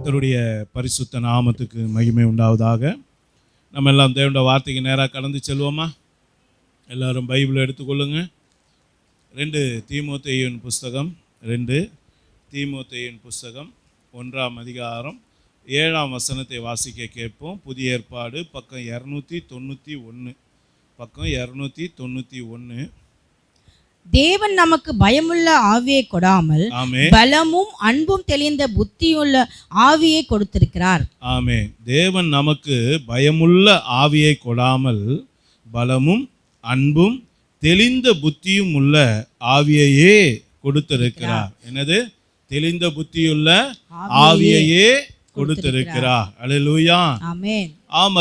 கர்த்தருடைய பரிசுத்த நாமத்துக்கு மகிமை உண்டாவதாக. நம்ம எல்லாம் தேவனுடைய வார்த்தைக்கு நேராக கடந்து செல்வோமா? எல்லாரும் பைபிளை எடுத்துக்கொள்ளுங்க. 2 தீமோத்தேயுவின் புஸ்தகம் 1ஆம் அதிகாரம் 7ஆம் வசனத்தை வாசிக்க கேட்போம். புதிய ஏற்பாடு பக்கம் 291. தேவன் நமக்கு பயமுள்ள ஆவியை கொடாமல் பலமும் அன்பும் தெளிந்த புத்தியுள்ள ஆவியை கொடுத்திருக்கிறார். ஆமென். தேவன் நமக்கு பயமுள்ள ஆவியை கொடாமல் பலமும் அன்பும் தெளிந்த புத்தியும் உள்ள ஆவியையே கொடுத்திருக்கிறார். என்னது? தெளிந்த புத்தியுள்ள ஆவியையே கொடுத்திருக்கிறார். அல்லேலூயா. ஆமென்.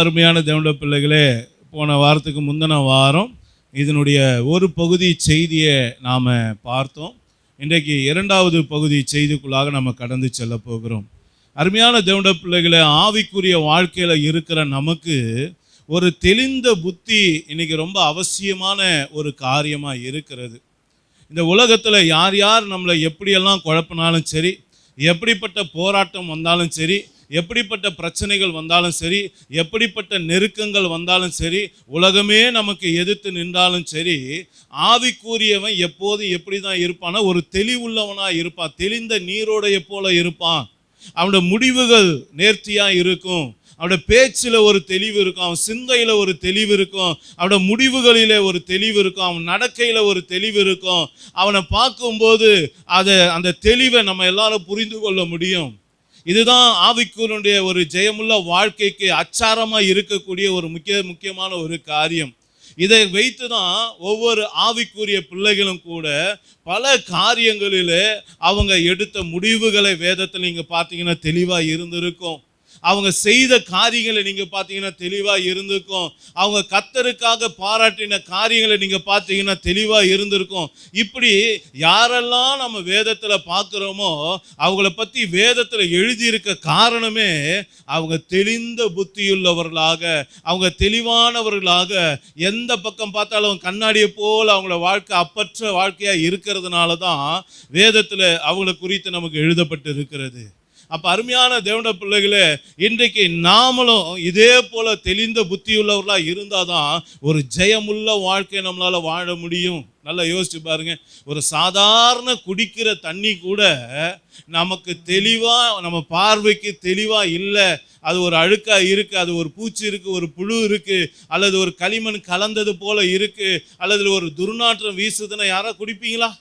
அருமையான தேவனுடைய பிள்ளைகளே, போன வாரத்துக்கு முந்தின வாரம் இதனுடைய ஒரு பகுதி செய்தியை நாம் பார்த்தோம். இன்றைக்கு 2வது பகுதி செய்திக்குள்ளாக நம்ம கடந்து செல்ல போகிறோம். அருமையான தேவனுடைய பிள்ளைகளை, ஆவிக்குரிய வாழ்க்கையில் இருக்கிற நமக்கு ஒரு தெளிந்த புத்தி இன்னைக்கு ரொம்ப அவசியமான ஒரு காரியமாக இருக்கிறது. இந்த உலகத்தில் யார் யார் நம்மளை எப்படியெல்லாம் குழப்பினாலும் சரி, எப்படிப்பட்ட போராட்டம் வந்தாலும் சரி, எப்படிப்பட்ட பிரச்சனைகள் வந்தாலும் சரி, எப்படிப்பட்ட நெருக்கங்கள் வந்தாலும் சரி, உலகமே நமக்கு எதிர்த்து நின்றாலும் சரி, ஆவிக்குரியவன் எப்போதும் எப்படி தான் இருப்பான்னா ஒரு தெளிவுள்ளவனாக இருப்பான். தெளிந்த நீரோடைய போல இருப்பான். அவனோட முடிவுகள் நேர்த்தியாக இருக்கும். அவனோட பேச்சில் ஒரு தெளிவு இருக்கும். அவன் சிந்தையில் ஒரு தெளிவு இருக்கும். அவனோட முடிவுகளில் ஒரு தெளிவு இருக்கும். அவன் நடக்கையில் ஒரு தெளிவு இருக்கும். அவனை பார்க்கும்போது அந்த தெளிவை நம்ம எல்லாரும் புரிந்து கொள்ள முடியும். இதுதான் ஆவிக்குரிய ஒரு ஜெயமுள்ள வாழ்க்கைக்கு அச்சாரமாக இருக்கக்கூடிய ஒரு முக்கியமான ஒரு காரியம். இதை வைத்து தான் ஒவ்வொரு ஆவிக்குரிய பிள்ளைகளும் கூட பல காரியங்களில் அவங்க எடுத்த முடிவுகளை வேதத்தில் நீங்கள் பார்த்தீங்கன்னா தெளிவாக இருந்திருக்கும். அவங்க செய்த காரியங்களை நீங்கள் பார்த்தீங்கன்னா தெளிவாக இருந்திருக்கும். அவங்க கர்த்தருக்காக பாராட்டின காரியங்களை நீங்கள் பார்த்தீங்கன்னா தெளிவாக இருந்திருக்கும். இப்படி யாரெல்லாம் நம்ம வேதத்தில் பார்க்குறோமோ அவங்கள பற்றி வேதத்தில் எழுதியிருக்க காரணமே அவங்க தெளிந்த புத்தியுள்ளவர்களாக, அவங்க தெளிவானவர்களாக, எந்த பக்கம் பார்த்தாலும் அவங்க கண்ணாடியை போல் அவங்கள வாழ்க்கை அப்பற்ற வாழ்க்கையாக இருக்கிறதுனால தான் வேதத்தில் அவங்கள குறித்து நமக்கு எழுதப்பட்டு இருக்கிறது. அப்போ அருமையான தேவனுடைய பிள்ளைகளே, இன்றைக்கு நாமளும் இதே போல தெளிந்த புத்தியுள்ளவர்களாக இருந்தால் தான் ஒரு ஜெயமுள்ள வாழ்க்கையை நம்மளால் வாழ முடியும். நல்லா யோசிச்சு பாருங்க. ஒரு சாதாரண குடிக்கிற தண்ணி கூட நமக்கு தெளிவாக, நம்ம பார்வைக்கு தெளிவாக இல்லை, அது ஒரு அழுக்காக இருக்குது, அது ஒரு பூச்சி இருக்குது, ஒரு புழு இருக்குது, அல்லது ஒரு களிமண் கலந்தது போல இருக்குது, அல்லது ஒரு துர்நாற்றம் வீசுதுன்னா யாராவது குடிப்பீங்களா?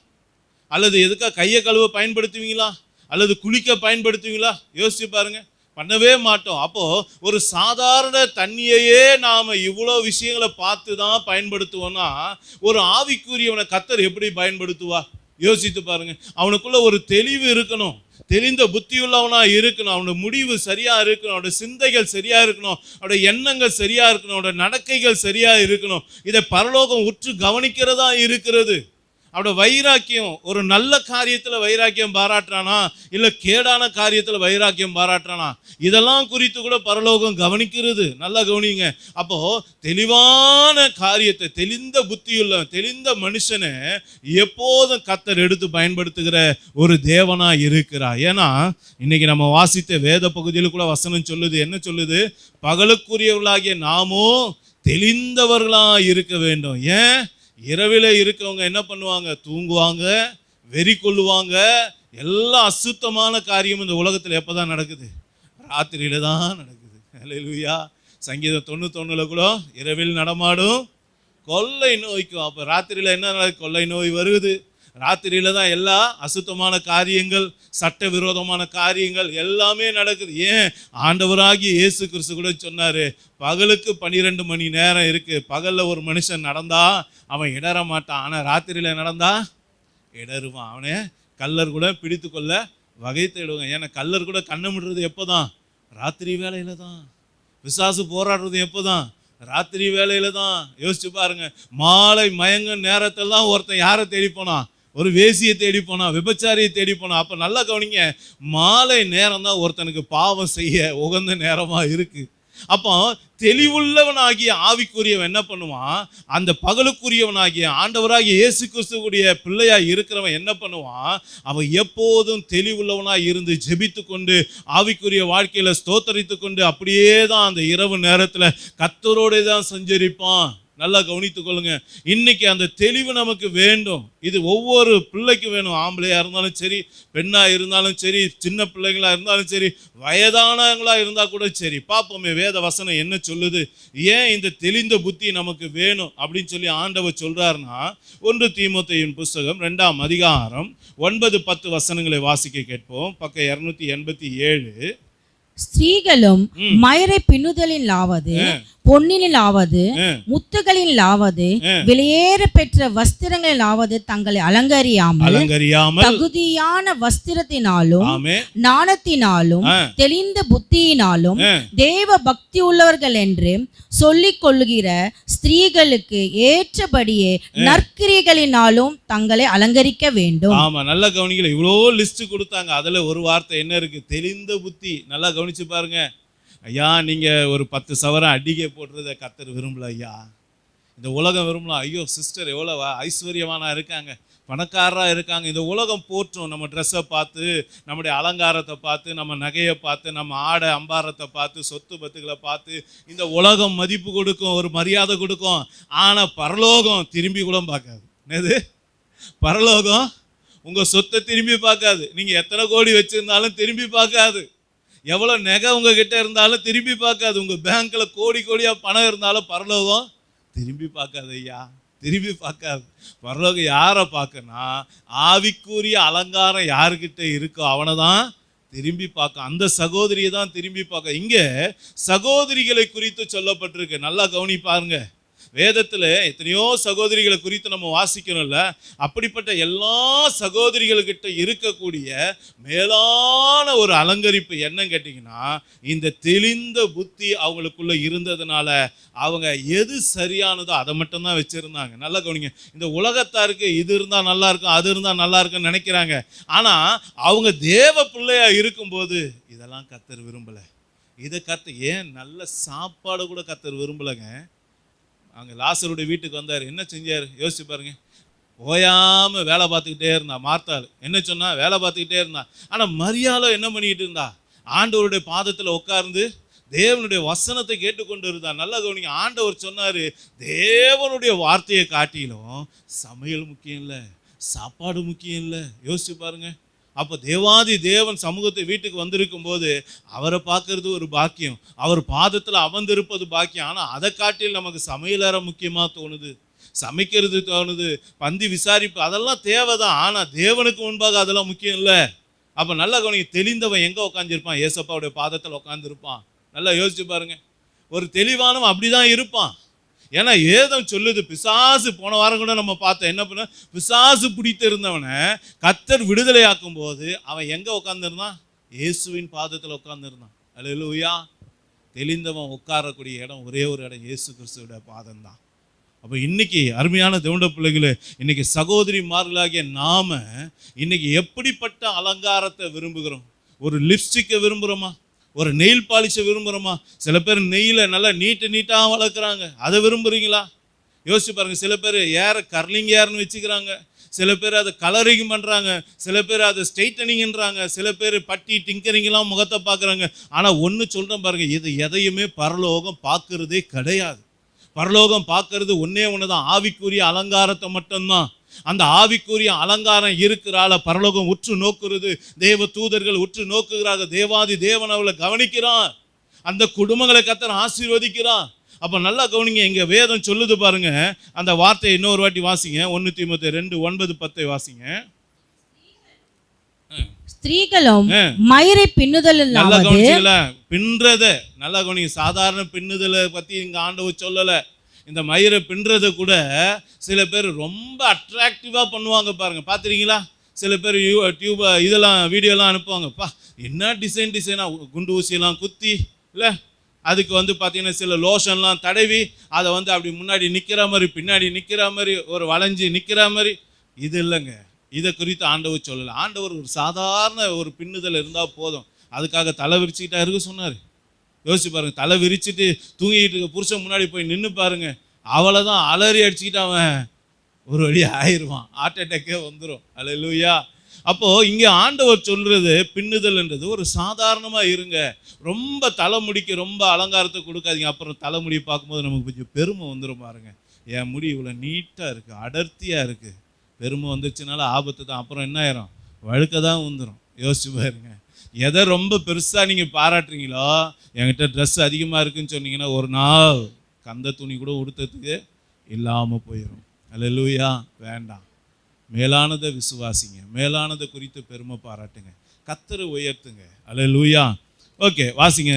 அல்லது எதுக்காக கையை கழுவ பயன்படுத்துவீங்களா? அல்லது குளிக்க பயன்படுத்துவீங்களா? யோசிச்சு பாருங்க. பண்ணவே மாட்டோம். அப்போ ஒரு சாதாரண தண்ணியையே நாம் இவ்வளோ விஷயங்களை பார்த்து தான் பயன்படுத்துவோம்னா ஒரு ஆவிக்குரியவனை கர்த்தர் எப்படி பயன்படுத்துவா? யோசித்து பாருங்க. அவனுக்குள்ள ஒரு தெளிவு இருக்கணும், தெளிந்த புத்தியுள்ளவனாக இருக்கணும், அவனோட முடிவு சரியாக இருக்கணும், அவனோட சிந்தைகள் சரியாக இருக்கணும், அவனோட எண்ணங்கள் சரியாக இருக்கணும், அவனோட நடக்கைகள் சரியாக இருக்கணும். இதை பரலோகம் உற்று கவனிக்கிறதா இருக்கிறது. அவனோட வைராக்கியம், ஒரு நல்ல காரியத்தில் வைராக்கியம் பாராட்டுறானா, இல்லை கேடான காரியத்தில் வைராக்கியம் பாராட்டுறானா, இதெல்லாம் குறித்து கூட பரலோகம் கவனிக்கிறது. நல்லா கவனிங்க. அப்போ தெளிவான காரியத்தை, தெளிந்த புத்தியுள்ள தெளிந்த மனுஷனை எப்போதும் கர்த்தர் எடுத்து பயன்படுத்துகிற ஒரு தேவனா இருக்கிறார். ஏன்னா இன்னைக்கு நம்ம வாசித்த வேத பகுதியில் கூட வசனம் சொல்லுது. என்ன சொல்லுது? பகலுக்குரியவர்களாகிய நாமோ தெளிந்தவர்களாக இருக்க வேண்டும். ஏன்? இரவில் இருக்கவங்க என்ன பண்ணுவாங்க? தூங்குவாங்க, வெறி கொள்ளுவாங்க. எல்லா அசுத்தமான காரியம் இந்த உலகத்தில் எப்போ தான் நடக்குது? ராத்திரியில தான் நடக்குது. அல்லேலூயா. சங்கீதம் 91 கூட இரவில் நடமாடும் கொள்ளை நோய்க்கும். அப்போ ராத்திரியில் என்ன நடக்குது? கொள்ளை நோய் வருது. ராத்திரியில தான் எல்லா அசுத்தமான காரியங்கள், சட்டவிரோதமான காரியங்கள் எல்லாமே நடக்குது. ஏன்? ஆண்டவராகிய இயேசு கிறிஸ்து கூட சொன்னார், பகலுக்கு 12 மணி நேரம் இருக்குது. பகலில் ஒரு மனுஷன் நடந்தா அவன் இடற மாட்டான், ஆனால் ராத்திரியில் நடந்தா இடருவான். அவனே கல்லர் கூட பிடித்து கொள்ள வகை தேடுவாங்க. ஏன்னா கல்லர் கூட கண்ணமிடுறது எப்போ தான்? ராத்திரி வேலையில் தான். பிசாசு போராடுறது எப்போ தான்? ராத்திரி வேலையில் தான். யோசிச்சு பாருங்க. மாலை மயங்க நேரத்தில் தான் ஒருத்தன் யாரை தேடி போனான்? ஒரு வேசியை தேடி போனா, விபச்சாரியை தேடி போனா. அப்போ நல்லா கவனிங்க. மாலை நேரம் தான் ஒருத்தனுக்கு பாவம் செய்ய உகந்த நேரமாக இருக்குது. அப்போ தெளிவுள்ளவனாகிய ஆவிக்குரியவன் என்ன பண்ணுவான், அந்த பகலுக்குரியவனாகிய ஆண்டவராகிய இயேசு கிறிஸ்துவுடைய பிள்ளையா இருக்கிறவன் என்ன பண்ணுவான், அவன் எப்போதும் தெளிவுள்ளவனாய் இருந்து ஜெபித்து கொண்டு ஆவிக்குரிய வாழ்க்கையில ஸ்தோத்தரித்து கொண்டு அப்படியே தான் அந்த இரவு நேரத்துல கர்த்தரோட தான் சஞ்சரிப்பான். நல்லா கவனித்துக் கொள்ளுங்க. இன்னைக்கு அந்த தெளிவு நமக்கு வேண்டும். இது ஒவ்வொரு பிள்ளைக்கும் வேணும். ஆம்பளையா இருந்தாலும் சரி, பெண்ணா இருந்தாலும் சரி, சின்ன பிள்ளைங்களா இருந்தாலும் சரி, வயதானவங்களா இருந்தா கூட சரி. பார்ப்போமே வேத வசனம் என்ன சொல்லுது, ஏன் இந்த தெளிந்த புத்தி நமக்கு வேணும் அப்படின்னு சொல்லி ஆண்டவர் சொல்றாருன்னா, 1 தீமோத்தேயுவின் புஸ்தகம் 2ஆம் அதிகாரம் 9-10 வசனங்களை வாசிக்க கேட்போம். பக்கம் 287. ஸ்திரீகளும் மயரை பின்னுதலிலாவது பொன்னிலாவது முத்துகளிலாவது விலையேற பெற்ற வஸ்திரங்களிலாவது தங்களை அலங்கரியாமல் தகுதியான வஸ்திரத்தினாலும் ஞானத்தினாலும் தெளிந்த புத்தியினாலும் தேவ பக்தி உள்ளவர்கள் என்று சொல்லிக் கொள்ளுகிற ஸ்திரீகளுக்கு ஏற்றபடியே நற்கிரிகளினாலும் தங்களை அலங்கரிக்க வேண்டும். ஆமா, நல்லா கவனிக்கல. இவ்வளோ லிஸ்ட் கொடுத்தாங்க. அதுல ஒரு வார்த்தை என்ன இருக்கு, தெளிந்த புத்தி. நல்லா கவனிச்சு பாருங்க. ஐயா, நீங்க ஒரு 10 சவரம் அடிக்கை போடுறத கர்த்தர் விரும்பல ஐயா. இந்த உலகம் விரும்பலாம். ஐயோ சிஸ்டர் எவ்வளோ ஐஸ்வர்யமானா இருக்காங்க, பணக்காரராக இருக்காங்க. இந்த உலகம் போற்றும். நம்ம ட்ரெஸ்ஸை பார்த்து, நம்முடைய அலங்காரத்தை பார்த்து, நம்ம நகையை பார்த்து, நம்ம ஆடை அம்பாரத்தை பார்த்து, சொத்து பத்துக்களை பார்த்து இந்த உலகம் மதிப்பு கொடுக்கும், ஒரு மரியாதை கொடுக்கும். ஆனால் பரலோகம் திரும்பி கூட பார்க்காது. என்னது பரலோகம்? உங்கள் சொத்தை திரும்பி பார்க்காது. நீங்கள் எத்தனை கோடி வச்சுருந்தாலும் திரும்பி பார்க்காது. எவ்வளோ நகை உங்ககிட்ட இருந்தாலும் திரும்பி பார்க்காது. உங்கள் பேங்க்கில் கோடி கோடியாக பணம் இருந்தாலும் பரலோகம் திரும்பி பார்க்காது ஐயா, திரும்பி பார்க்காது. பரலோகம் யாரை பார்க்கனா, ஆவிக்குரிய அலங்காரம் யாருக்கிட்ட இருக்கோ அவனை தான் திரும்பி பார்க்க. அந்த சகோதரியை தான் திரும்பி பார்க்க. இங்கே சகோதரிகளை குறித்து சொல்லப்பட்டிருக்கு. நல்லா கவனி பாருங்க. வேதத்தில் எத்தனையோ சகோதரிகளை குறித்து நம்ம வாசிக்கணும்ல. அப்படிப்பட்ட எல்லா சகோதரிகள்கிட்ட இருக்கக்கூடிய மேலான ஒரு அலங்கரிப்பு என்னன்னு கேட்டிங்கன்னா, இந்த தெளிந்த புத்தி அவங்களுக்குள்ள இருந்ததுனால அவங்க எது சரியானதோ அதை மட்டும்தான் வச்சுருந்தாங்க. நல்லா கவனிங்க. இந்த உலகத்தாருக்கு இது இருந்தால் நல்லா இருக்கும், அது இருந்தால் நல்லா இருக்குன்னு நினைக்கிறாங்க. ஆனால் அவங்க தேவ பிள்ளையா இருக்கும்போது இதெல்லாம் கர்த்தர் விரும்பலை. இதை கர்த்தர் ஏன் நல்ல சாப்பாடு கூட கர்த்தர் விரும்பலைங்க. அங்கே லாசருடைய வீட்டுக்கு வந்தார். என்ன செஞ்சார் யோசிச்சு பாருங்க. ஓயாமல் வேலை பார்த்துக்கிட்டே இருந்தா. மார்த்தாள் என்ன சொன்னா, வேலை பார்த்துக்கிட்டே இருந்தா. ஆனால் மரியாதை என்ன பண்ணிக்கிட்டு இருந்தா, ஆண்டவருடைய பாதத்தில் உட்கார்ந்து தேவனுடைய வசனத்தை கேட்டுக்கொண்டு இருந்தா. நல்லா கவனிங்க. ஆண்டவர் சொன்னார், தேவனுடைய வார்த்தையை காட்டிலும் சமையல் முக்கியம் இல்லை, சாப்பாடு முக்கியம் இல்லை. யோசிச்சு பாருங்க. அப்போ தேவாதி தேவன் சமூகத்தை வீட்டுக்கு வந்திருக்கும் போது அவரை பார்க்கறது ஒரு பாக்கியம், அவர் பாதத்தில் அமர்ந்திருப்பது பாக்கியம். ஆனால் அதை காட்டில் நமக்கு சமையலற முக்கியமாக தோணுது, சமைக்கிறது தோணுது, பந்தி விசாரிப்பு அதெல்லாம் தேவைதான். ஆனால் தேவனுக்கு முன்பாக அதெல்லாம் முக்கியம் இல்லை. அப்போ நல்லா கவனிங்க. தெளிந்தவன் எங்கே உட்காந்துருப்பான்? ஏசப்பாவுடைய பாதத்தில் உட்காந்துருப்பான். நல்லா யோசிச்சு பாருங்க. ஒரு தெளிவானவன் அப்படிதான் இருப்பான். ஏன்னா ஏதம் சொல்லுது, பிசாசு போன வாரம் கூட நம்ம பார்த்தோம். என்ன பண்ண, பிசாசு பிடித்து இருந்தவனை கர்த்தர் விடுதலையாக்கும் போது அவன் எங்கே உட்காந்துருந்தான்? இயேசுவின் பாதத்தில் உட்காந்துருந்தான். அல்லேலூயா. தெளிந்தவன் உட்காரக்கூடிய இடம் ஒரே ஒரு இடம், இயேசு கிறிஸ்துவோட பாதம் தான். அப்போ இன்னைக்கு அருமையான தேவனுடைய பிள்ளைகளே, இன்னைக்கு சகோதரிமார்களாகிய நாம இன்னைக்கு எப்படிப்பட்ட அலங்காரத்தை விரும்புகிறோம்? ஒரு லிப்ஸ்டிக்கை விரும்புகிறோமா? ஒரு நெயில் பாலிஷை விரும்புகிறோமா? சில பேர் நெயில நல்லா நீட்டாக வளர்க்குறாங்க, அதை விரும்புகிறீங்களா? யோசிச்சு பாருங்கள். சில பேர் ஏற கர்லிங் ஏர்னு வச்சுக்கிறாங்க, சில பேர் அதை கலரிங் பண்ணுறாங்க, சில பேர் அதை ஸ்ட்ரெயிட்டனிங்ன்றாங்க, சில பேர் பட்டி டிங்கரிங்லாம் முகத்தை பார்க்குறாங்க. ஆனால் ஒன்று சொல்கிறேன் பாருங்கள், இது எதையுமே பரலோகம் பார்க்கறதே கிடையாது. பரலோகம் பார்க்கறது ஒன்றே ஒன்று தான், ஆவிக்குரிய அலங்காரத்தை மட்டும்தான். அந்த ஆவிக்குரிய அலங்காரம் இருக்கிறால பரலோகம் உற்று நோக்குறது, தேவ தூதர்கள் உற்று நோக்குகிறாங்க. தேவாதி தேவன் அவளை கவனிக்கிறான், அந்த குடும்பங்களை கர்த்தர் ஆசீர்வதிக்கிறான். அப்போ நல்லா கவனிங்க. இங்க வேதம் சொல்லுது பாருங்க. அந்த வார்த்தையை இன்னொரு வாட்டி வாசிங்க. 1 தீமோத்தேயு 2:9-10 வாசிங்க. ஸ்திரீகளும் மயிரை பின்னுதல் நல்லா கவனிச்சீங்கள? பின்றத நல்லா கவனிங்க. சாதாரண பின்னுதலை பத்தி இங்க ஆண்டவர் சொல்லலை. இந்த மயிரை பின்றதை கூட சில பேர் ரொம்ப அட்ராக்டிவாக பண்ணுவாங்க பாருங்க. பார்த்துருக்கீங்களா? சில பேர் டியூப் இதெல்லாம் வீடியோலாம் அனுப்புவாங்கப்பா, என்ன டிசைனாக குண்டு ஊசியெல்லாம் குத்தி இல்லை, அதுக்கு பார்த்தீங்கன்னா சில லோஷன்லாம் தடவி அதை அப்படி முன்னாடி நிற்கிற மாதிரி பின்னாடி நிற்கிற மாதிரி ஒரு வளைஞ்சி நிற்கிற மாதிரி. இது இல்லைங்க, இதை குறித்து ஆண்டவர் சொல்லலை. ஆண்டவர் ஒரு சாதாரண ஒரு பின்னுதல் இருந்தால் போதும், அதுக்காக தலை விரிச்சுக்கிட்டா இருக்க சொன்னார். யோசிச்சு பாருங்க, தலை விரிச்சிட்டு தூங்கிட்டு இருக்க புருஷன் முன்னாடி போய் நின்று பாருங்க, அவ்வளோதான் அலறி அடிச்சுக்கிட்டு அவன் ஒரு வழி ஆயிடுவான், ஹார்ட் அட்டாக்கே வந்துடும். அல்லேலூயா. அப்போது இங்கே ஆண்டவர் சொல்கிறது பின்னுதல்ன்றது ஒரு சாதாரணமாக இருங்க, ரொம்ப தலைமுடிக்கு ரொம்ப அலங்காரத்தை கொடுக்காதீங்க. அப்புறம் தலைமுடி பார்க்கும்போது நமக்கு கொஞ்சம் பெருமை வந்துடும் பாருங்க, என் முடி இவ்வளோ நீட்டாக இருக்குது, அடர்த்தியாக இருக்குது. பெருமை வந்துருச்சுனால ஆபத்து தான், அப்புறம் என்ன ஆயிரும், வழுக்க தான் வந்துடும். யோசிச்சு பாருங்க, எதை ரொம்ப பெருசாக நீங்கள் பாராட்டுறீங்களோ, என்கிட்ட ட்ரெஸ் அதிகமாக இருக்குன்னு சொன்னீங்கன்னா ஒரு நாள் கந்த துணி கூட உடுத்துறதுக்கு இல்லாமல் போயிடும். அல்லேலூயா. வேண்டாம், மேலானதை விசுவாசிங்க, மேலானதை குறித்து பெருமை பாராட்டுங்க, கர்த்தரை உயர்த்துங்க. அல்லேலூயா. ஓகே, வாசிங்க.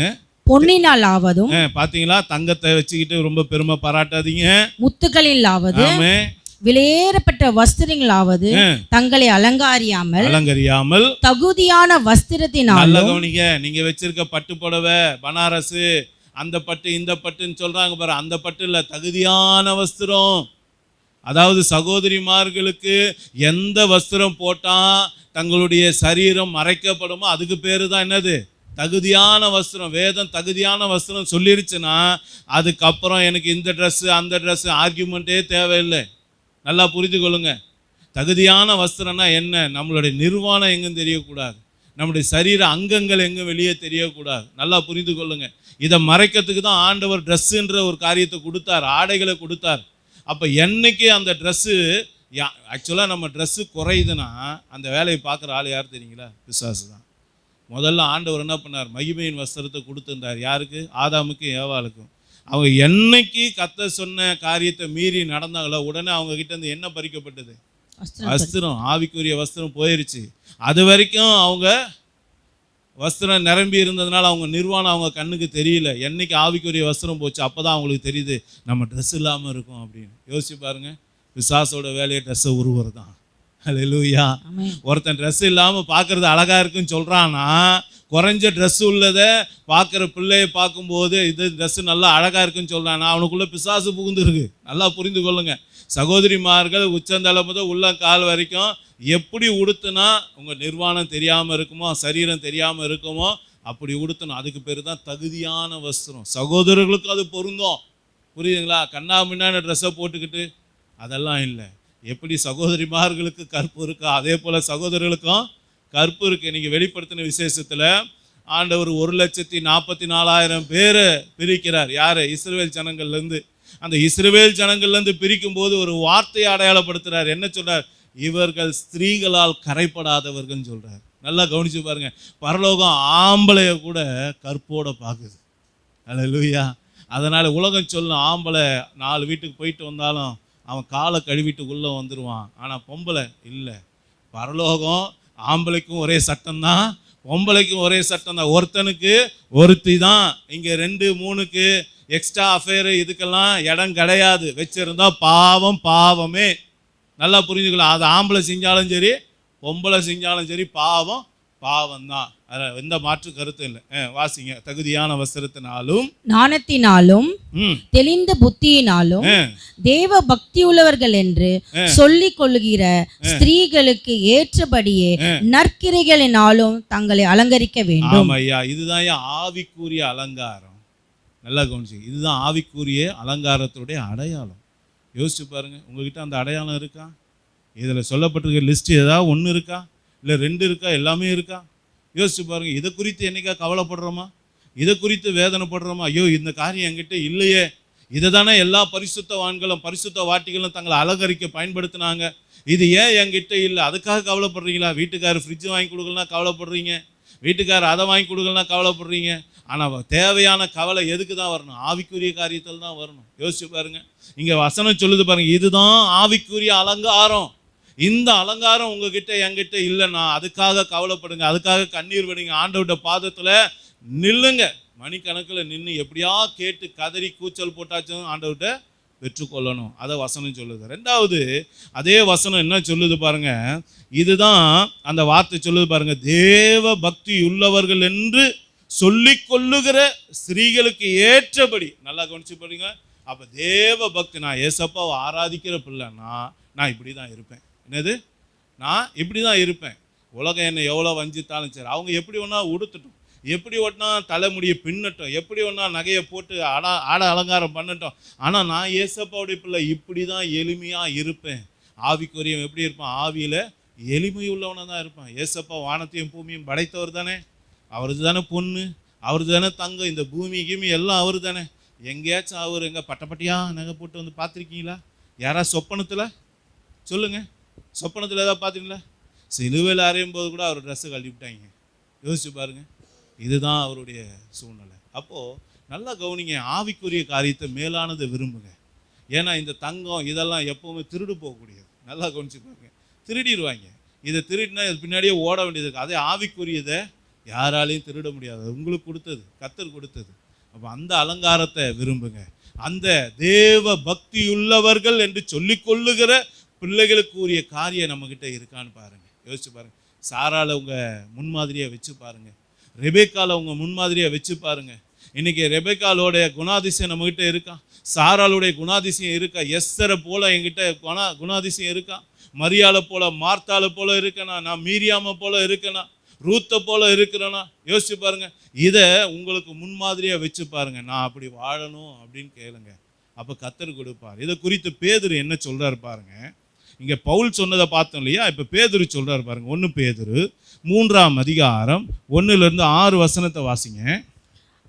பொன்னினால் ஆவதும், பாத்தீங்களா, தங்கத்தை வச்சுக்கிட்டு ரொம்ப பெருமை பாராட்டாதீங்க. முத்துக்களில் ஆவது, ஆமென். விலையேறப்பட்ட வஸ்திரங்களாவது தங்களை அலங்கரியாமல் தகுதியான நல்ல வஸ்திரத்தினாலும். கவனிங்க, நீங்க வச்சிருக்க பட்டு புடவை, பனாரசு, அந்த பட்டு இந்த பட்டுன்னு சொல்றாங்க பாரு, அந்த பட்டு இல்ல, தகுதியான வஸ்திரம். அதாவது சகோதரிமார்களுக்கு எந்த வஸ்திரம் போட்டா தங்களுடைய சரீரம் மறைக்கப்படுமோ அதுக்கு பேரு தான் என்னது, தகுதியான வஸ்திரம். வேதம் தகுதியான வஸ்திரம் சொல்லிருச்சுன்னா அதுக்கப்புறம் எனக்கு இந்த ட்ரெஸ்ஸு அந்த ட்ரெஸ்ஸு ஆர்கியூமெண்ட்டே தேவையில்லை. நல்லா புரிந்து கொள்ளுங்க. தகுதியான வஸ்திரம்னா என்ன, நம்மளுடைய நிர்வாணம் எங்கும் தெரியக்கூடாது, நம்முடைய சரீர அங்கங்கள் எங்கும் வெளியே தெரியக்கூடாது. நல்லா புரிந்து கொள்ளுங்க. இதை மறைக்கிறதுக்கு தான் ஆண்டவர் ட்ரெஸ்ஸுன்ற ஒரு காரியத்தை கொடுத்தார், ஆடைகளை கொடுத்தார். அப்போ என்னைக்கு அந்த ட்ரெஸ்ஸு, ஆக்சுவலாக நம்ம ட்ரெஸ்ஸு குறையுதுன்னா அந்த வேலையை பார்க்குற ஆள் யார் தெரியுங்களா, பிசாசு தான். முதல்ல ஆண்டவர் என்ன பண்ணார், மகிமையின் வஸ்திரத்தை கொடுத்துருந்தார். யாருக்கு, ஆதாமுக்கும் ஏவாளுக்கும். அவங்க என்னைக்கு கர்த்தர் சொன்ன காரியத்தை மீறி நடந்தாங்களோ உடனே அவங்க கிட்ட இருந்து என்ன பறிக்கப்பட்டது, வஸ்திரம், ஆவிக்குரிய வஸ்திரம் போயிருச்சு. அது வரைக்கும் அவங்க வஸ்திரம் நிரம்பி இருந்ததுனால அவங்க நிர்வாணம் அவங்க கண்ணுக்கு தெரியல. என்னைக்கு ஆவிக்குரிய வஸ்திரம் போச்சு அப்போ தான் அவங்களுக்கு தெரியுது நம்ம ட்ரெஸ் இல்லாமல் இருக்கும் அப்படின்னு. யோசிச்சு பாருங்க, பிசாசோட வேலையை ட்ரெஸ்ஸை உருவுறது தான். அல்லேலூயா. ஒருத்தன் ட்ரெஸ் இல்லாமல் பார்க்கறது அழகாக இருக்குன்னு சொல்கிறான்னா, குறைஞ்ச ட்ரெஸ் உள்ளதை பார்க்குற பிள்ளையை பார்க்கும்போது இது ட்ரெஸ்ஸு நல்லா அழகாக இருக்குன்னு சொல்கிறான்னா அவனுக்குள்ளே பிசாசு புகுந்துருக்கு. நல்லா புரிந்து கொள்ளுங்க. சகோதரிமார்கள் உச்சந்தலை முதல் உள்ள கால் வரைக்கும் எப்படி உடுத்துனா உங்கள் நிர்வாணம் தெரியாமல் இருக்குமோ, சரீரம் தெரியாமல் இருக்குமோ அப்படி உடுத்தணும். அதுக்கு பேர் தான் தகுதியான வஸ்திரம். சகோதரர்களுக்கு அது பொருந்தும், புரியுதுங்களா? கண்ணா முன்னாடி ட்ரெஸ்ஸை போட்டுக்கிட்டு அதெல்லாம் இல்லை. எப்படி சகோதரிமார்களுக்கு கற்பு இருக்கோ அதே போல் சகோதரர்களுக்கும் கற்பு இருக்குது. நீங்கள் வெளிப்படுத்தின விசேஷத்தில் ஆண்டவர் 1,44,000 பேரை பிரிக்கிறார். யார்? இஸ்ரவேல் ஜனங்கள்லேருந்து. அந்த இஸ்ரவேல் ஜனங்கள்லேருந்து பிரிக்கும் போது ஒரு வார்த்தையை அடையாளப்படுத்துகிறார். என்ன சொல்கிறார்? இவர்கள் ஸ்திரீகளால் கரைப்படாதவர்கள் சொல்கிறார். நல்லா கவனிச்சு பாருங்க. பரலோகம் ஆம்பளைய கூட கற்போட பார்க்குது. அல்லேலூயா. அதனால் உலகம் சொல்லும், ஆம்பளை 4 வீட்டுக்கு போயிட்டு வந்தாலும் அவன் காலை கழுவிட்டு உள்ளே வந்துடுவான். ஆனால் பொம்பளை இல்லை. பரலோகம் ஆம்பளைக்கும் ஒரே சட்டம்தான், பொம்பளைக்கும் ஒரே சட்டம் தான். ஒருத்தனுக்கு ஒருத்தி தான். இங்கே 2 3க்கு எக்ஸ்ட்ரா அஃபேரு இதுக்கெல்லாம் இடம் கிடையாது. வச்சிருந்தா பாவம், பாவமே. நல்லா புரிஞ்சுக்கலாம். அது ஆம்பளை செஞ்சாலும் சரி பொம்பளை செஞ்சாலும் சரி பாவம் பாவம்தான். அதில் எந்த மாற்று கருத்தும் இல்லை. வாசிங்க. தகுதியான வஸ்திரத்தினாலும் ஞானத்தினாலும் தெளிந்த புத்தியினாலும் தேவ பக்தி உள்ளவர்கள் என்று சொல்லிக் கொள்ளுகிற ஸ்திரீகளுக்கு ஏற்றபடியே நற்கிரைகளினாலும் தங்களை அலங்கரிக்க வேண்டும். ஐயா, இதுதான் ஆவிக்குரிய அலங்காரம். நல்லா கவனிச்சு, இதுதான் ஆவிக்குரிய அலங்காரத்துடைய அடையாளம். யோசிச்சு பாருங்க, உங்ககிட்ட அந்த அடையாளம் இருக்கா? இதில் சொல்லப்பட்டிருக்க லிஸ்ட் ஏதாவது ஒன்று இருக்கா, இல்லை 2 இருக்கா, எல்லாமே இருக்கா? யோசிச்சு பாருங்க. இதை குறித்து என்னைக்கா கவலைப்படுறோமா? இதை குறித்து வேதனைப்படுறோமா? ஐயோ இந்த காரியம் என்கிட்ட இல்லையே. இதை தானே எல்லா பரிசுத்தவான்களும் பரிசுத்த வாட்டிகளும் தங்களை அலங்கரிக்க பயன்படுத்தினாங்க. இது ஏன் என்கிட்ட இல்லை, அதுக்காக கவலைப்படுறீங்களா? வீட்டுக்காரர் ஃப்ரிட்ஜ் வாங்கி கொடுக்கலனா கவலைப்படுறீங்க, வீட்டுக்காரர் அதை வாங்கி கொடுக்கலனா கவலைப்படுறீங்க. ஆனால் தேவையான கவலை எதுக்கு தான் வரணும்? ஆவிக்குரிய காரியத்தில் தான் வரணும். யோசிச்சு பாருங்க. இங்கே வசனம் சொல்லுது பாருங்க, இதுதான் ஆவிக்குரிய அலங்காரம். இந்த அலங்காரம் உங்ககிட்ட என்கிட்ட இல்லைன்னா அதுக்காக கவலைப்படுங்க, அதுக்காக கண்ணீர் விடுங்க. ஆண்டவருடைய பாதத்தில் நில்லுங்க. மணிக்கணக்கில் நின்று எப்படியா கேட்டு கதறி கூச்சல் போட்டாச்சும் ஆண்டவர்கிட்ட பெற்றுக்கொள்ளணும். அதை வசனம் சொல்லுது. 2வது அதே வசனம் என்ன சொல்லுது பாருங்க, இதுதான் அந்த வார்த்தை சொல்லுது பாருங்க, தேவ பக்தி உள்ளவர்கள் என்று சொல்லிக் கொள்ளுகிற ஸ்திரீகளுக்கு ஏற்றபடி. நல்லா கவனிச்சு பாருங்க. அப்போ தேவ பக்தி, நான் ஏசப்பாவை ஆராதிக்கிற பிள்ளைன்னா நான் இப்படி தான் இருப்பேன். என்னது? நான் இப்படி தான் இருப்பேன். உலகம் என்னை எவ்வளோ வஞ்சித்தாலும் சரி, அவங்க எப்படி வேணா உடுத்துட்டும். எப்படி ஒட்டினா தலைமுடியை பின்னட்டும், எப்படி ஒன்றா நகையை போட்டு ஆட அலங்காரம் பண்ணட்டும், ஆனால் நான் ஏசப்பாவுடைய பிள்ளை இப்படி தான் எளிமையாக இருப்பேன். ஆவிக்குரியவன் எப்படி இருப்பான்? ஆவியில் எளிமை உள்ளவனாக தான் இருப்பான். ஏசப்பா வானத்தையும் பூமியும் படைத்தவர் தானே, அவருக்கு தானே பொண்ணு, அவருக்கு தானே தங்கம், இந்த பூமி கீமி எல்லாம் அவர் தானே. எங்கேயாச்சும் அவர் எங்கே பட்டப்பட்டியாக நகை போட்டு வந்து பார்த்துருக்கீங்களா? யாராவது சொப்பனத்தில் சொல்லுங்கள், சொப்பனத்தில் ஏதாவது பார்த்தீங்களா? சிலுவையில் அறையும் போது கூட அவர் ட்ரெஸ்ஸை கழட்டி விட்டாங்க. யோசிச்சு பாருங்க, இதுதான் அவருடைய சூழ்நிலை. அப்போது நல்லா கவனிங்க, ஆவிக்குரிய காரியத்தை மேலானதை விரும்புங்க. ஏன்னா இந்த தங்கம் இதெல்லாம் எப்போவுமே திருடு போகக்கூடியது. நல்லா கவனிச்சு பாருங்க, திருடிடுவாங்க. இதை திருடினா இது பின்னாடியே ஓட வேண்டியது. அதே ஆவிக்குரியதை யாராலையும் திருட முடியாது, உங்களுக்கு கொடுத்தது, கர்த்தர் கொடுத்தது. அப்போ அந்த அலங்காரத்தை விரும்புங்க. அந்த தேவ பக்தியுள்ளவர்கள் என்று சொல்லிக்கொள்ளுகிற பிள்ளைகளுக்கு உரிய காரியம் நம்மக்கிட்ட இருக்கான்னு பாருங்க, யோசிச்சு பாருங்க. சாரால உங்கள் முன்மாதிரியை வச்சு பாருங்க, ரெபேக்கால உங்கள் முன்மாதிரியை வச்சு பாருங்க. இன்னைக்கு ரெபேக்காலோடைய குணாதிசயம் நம்மகிட்ட இருக்கா? சாராளுடைய குணாதிசயம் இருக்கா? எஸ்தரை போல என்கிட்ட குணாதிசயம் இருக்கா? மரியாதை போல, மார்த்தாளை போல இருக்கனா? நான் மீரியாமை போல இருக்கனா? ரூத்தை போல இருக்கிறேனா? யோசிச்சு பாருங்க. இதை உங்களுக்கு முன்மாதிரியாக வச்சு பாருங்க. நான் அப்படி வாழணும் அப்படின்னு கேளுங்க, அப்போ கர்த்தர் கொடுப்பார். இதை குறித்து பேதுரு என்ன சொல்றாரு பாருங்க. இங்கே பவுல் சொன்னதை பார்த்தோம் இல்லையா, இப்போ பேதுரு சொல்றாரு பாருங்க. 1 பேதுரு 3ஆம் அதிகாரம் 1-6 வசனத்தை வாசிங்க.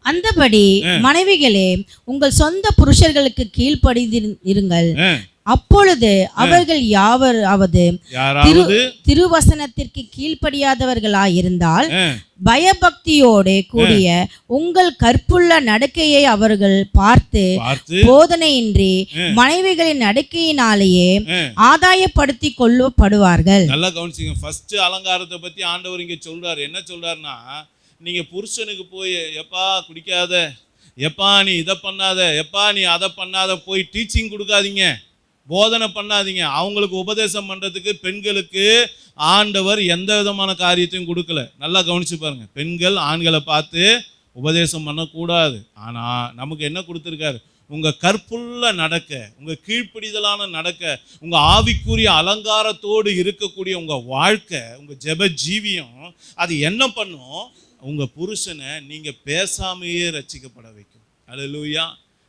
அந்தபடி மனைவிகளே, உங்கள் சொந்த புருஷர்களுக்கு கீழ்ப்படிந்திருங்கள். அப்பொழுது அவர்கள் யாராவது திருவசனத்திற்கு கீழ்ப்படியாதவர்களாயிருந்தால் பயபக்தியோட கூடிய உங்கள் கற்புள்ள நடக்கையை அவர்கள் பார்த்து போதனையின்றி மனைவிகளின் நடக்கையினாலேயே ஆதாயப்படுத்தி கொள்ளப்படுவார்கள். நல்லா கவனிச்சுங்க. ஃபர்ஸ்ட் அலங்காரத்தை பத்தி ஆண்டவர் இங்க சொல்றாரு. என்ன சொல்றாருன்னா, நீங்க புருஷனுக்கு போய் எப்பா குடிக்காத, எப்பா நீ இதை பண்ணாத, எப்பா நீ அதை பண்ணாத போய் டீச்சிங் கொடுக்காதீங்க, போதனை பண்ணாதீங்க. அவங்களுக்கு உபதேசம் பண்ணுறதுக்கு பெண்களுக்கு ஆண்டவர் எந்த விதமான காரியத்தையும் கொடுக்கல. நல்லா கவனிச்சு பாருங்க. பெண்கள் ஆண்களை பார்த்து உபதேசம் பண்ணக்கூடாது. ஆனால் நமக்கு என்ன கொடுத்துருக்காரு? உங்கள் கற்புள்ள நடக்க, உங்கள் கீழ்ப்பிடிதலான நடக்க, உங்கள் ஆவிக்குரிய அலங்காரத்தோடு இருக்கக்கூடிய உங்கள் வாழ்க்கை, உங்கள் ஜெப ஜீவியம், அது என்ன பண்ணும்? உங்கள் புருஷனை நீங்கள் பேசாமையே ரட்சிக்கப்பட வைக்கும். அல்லேலூயா.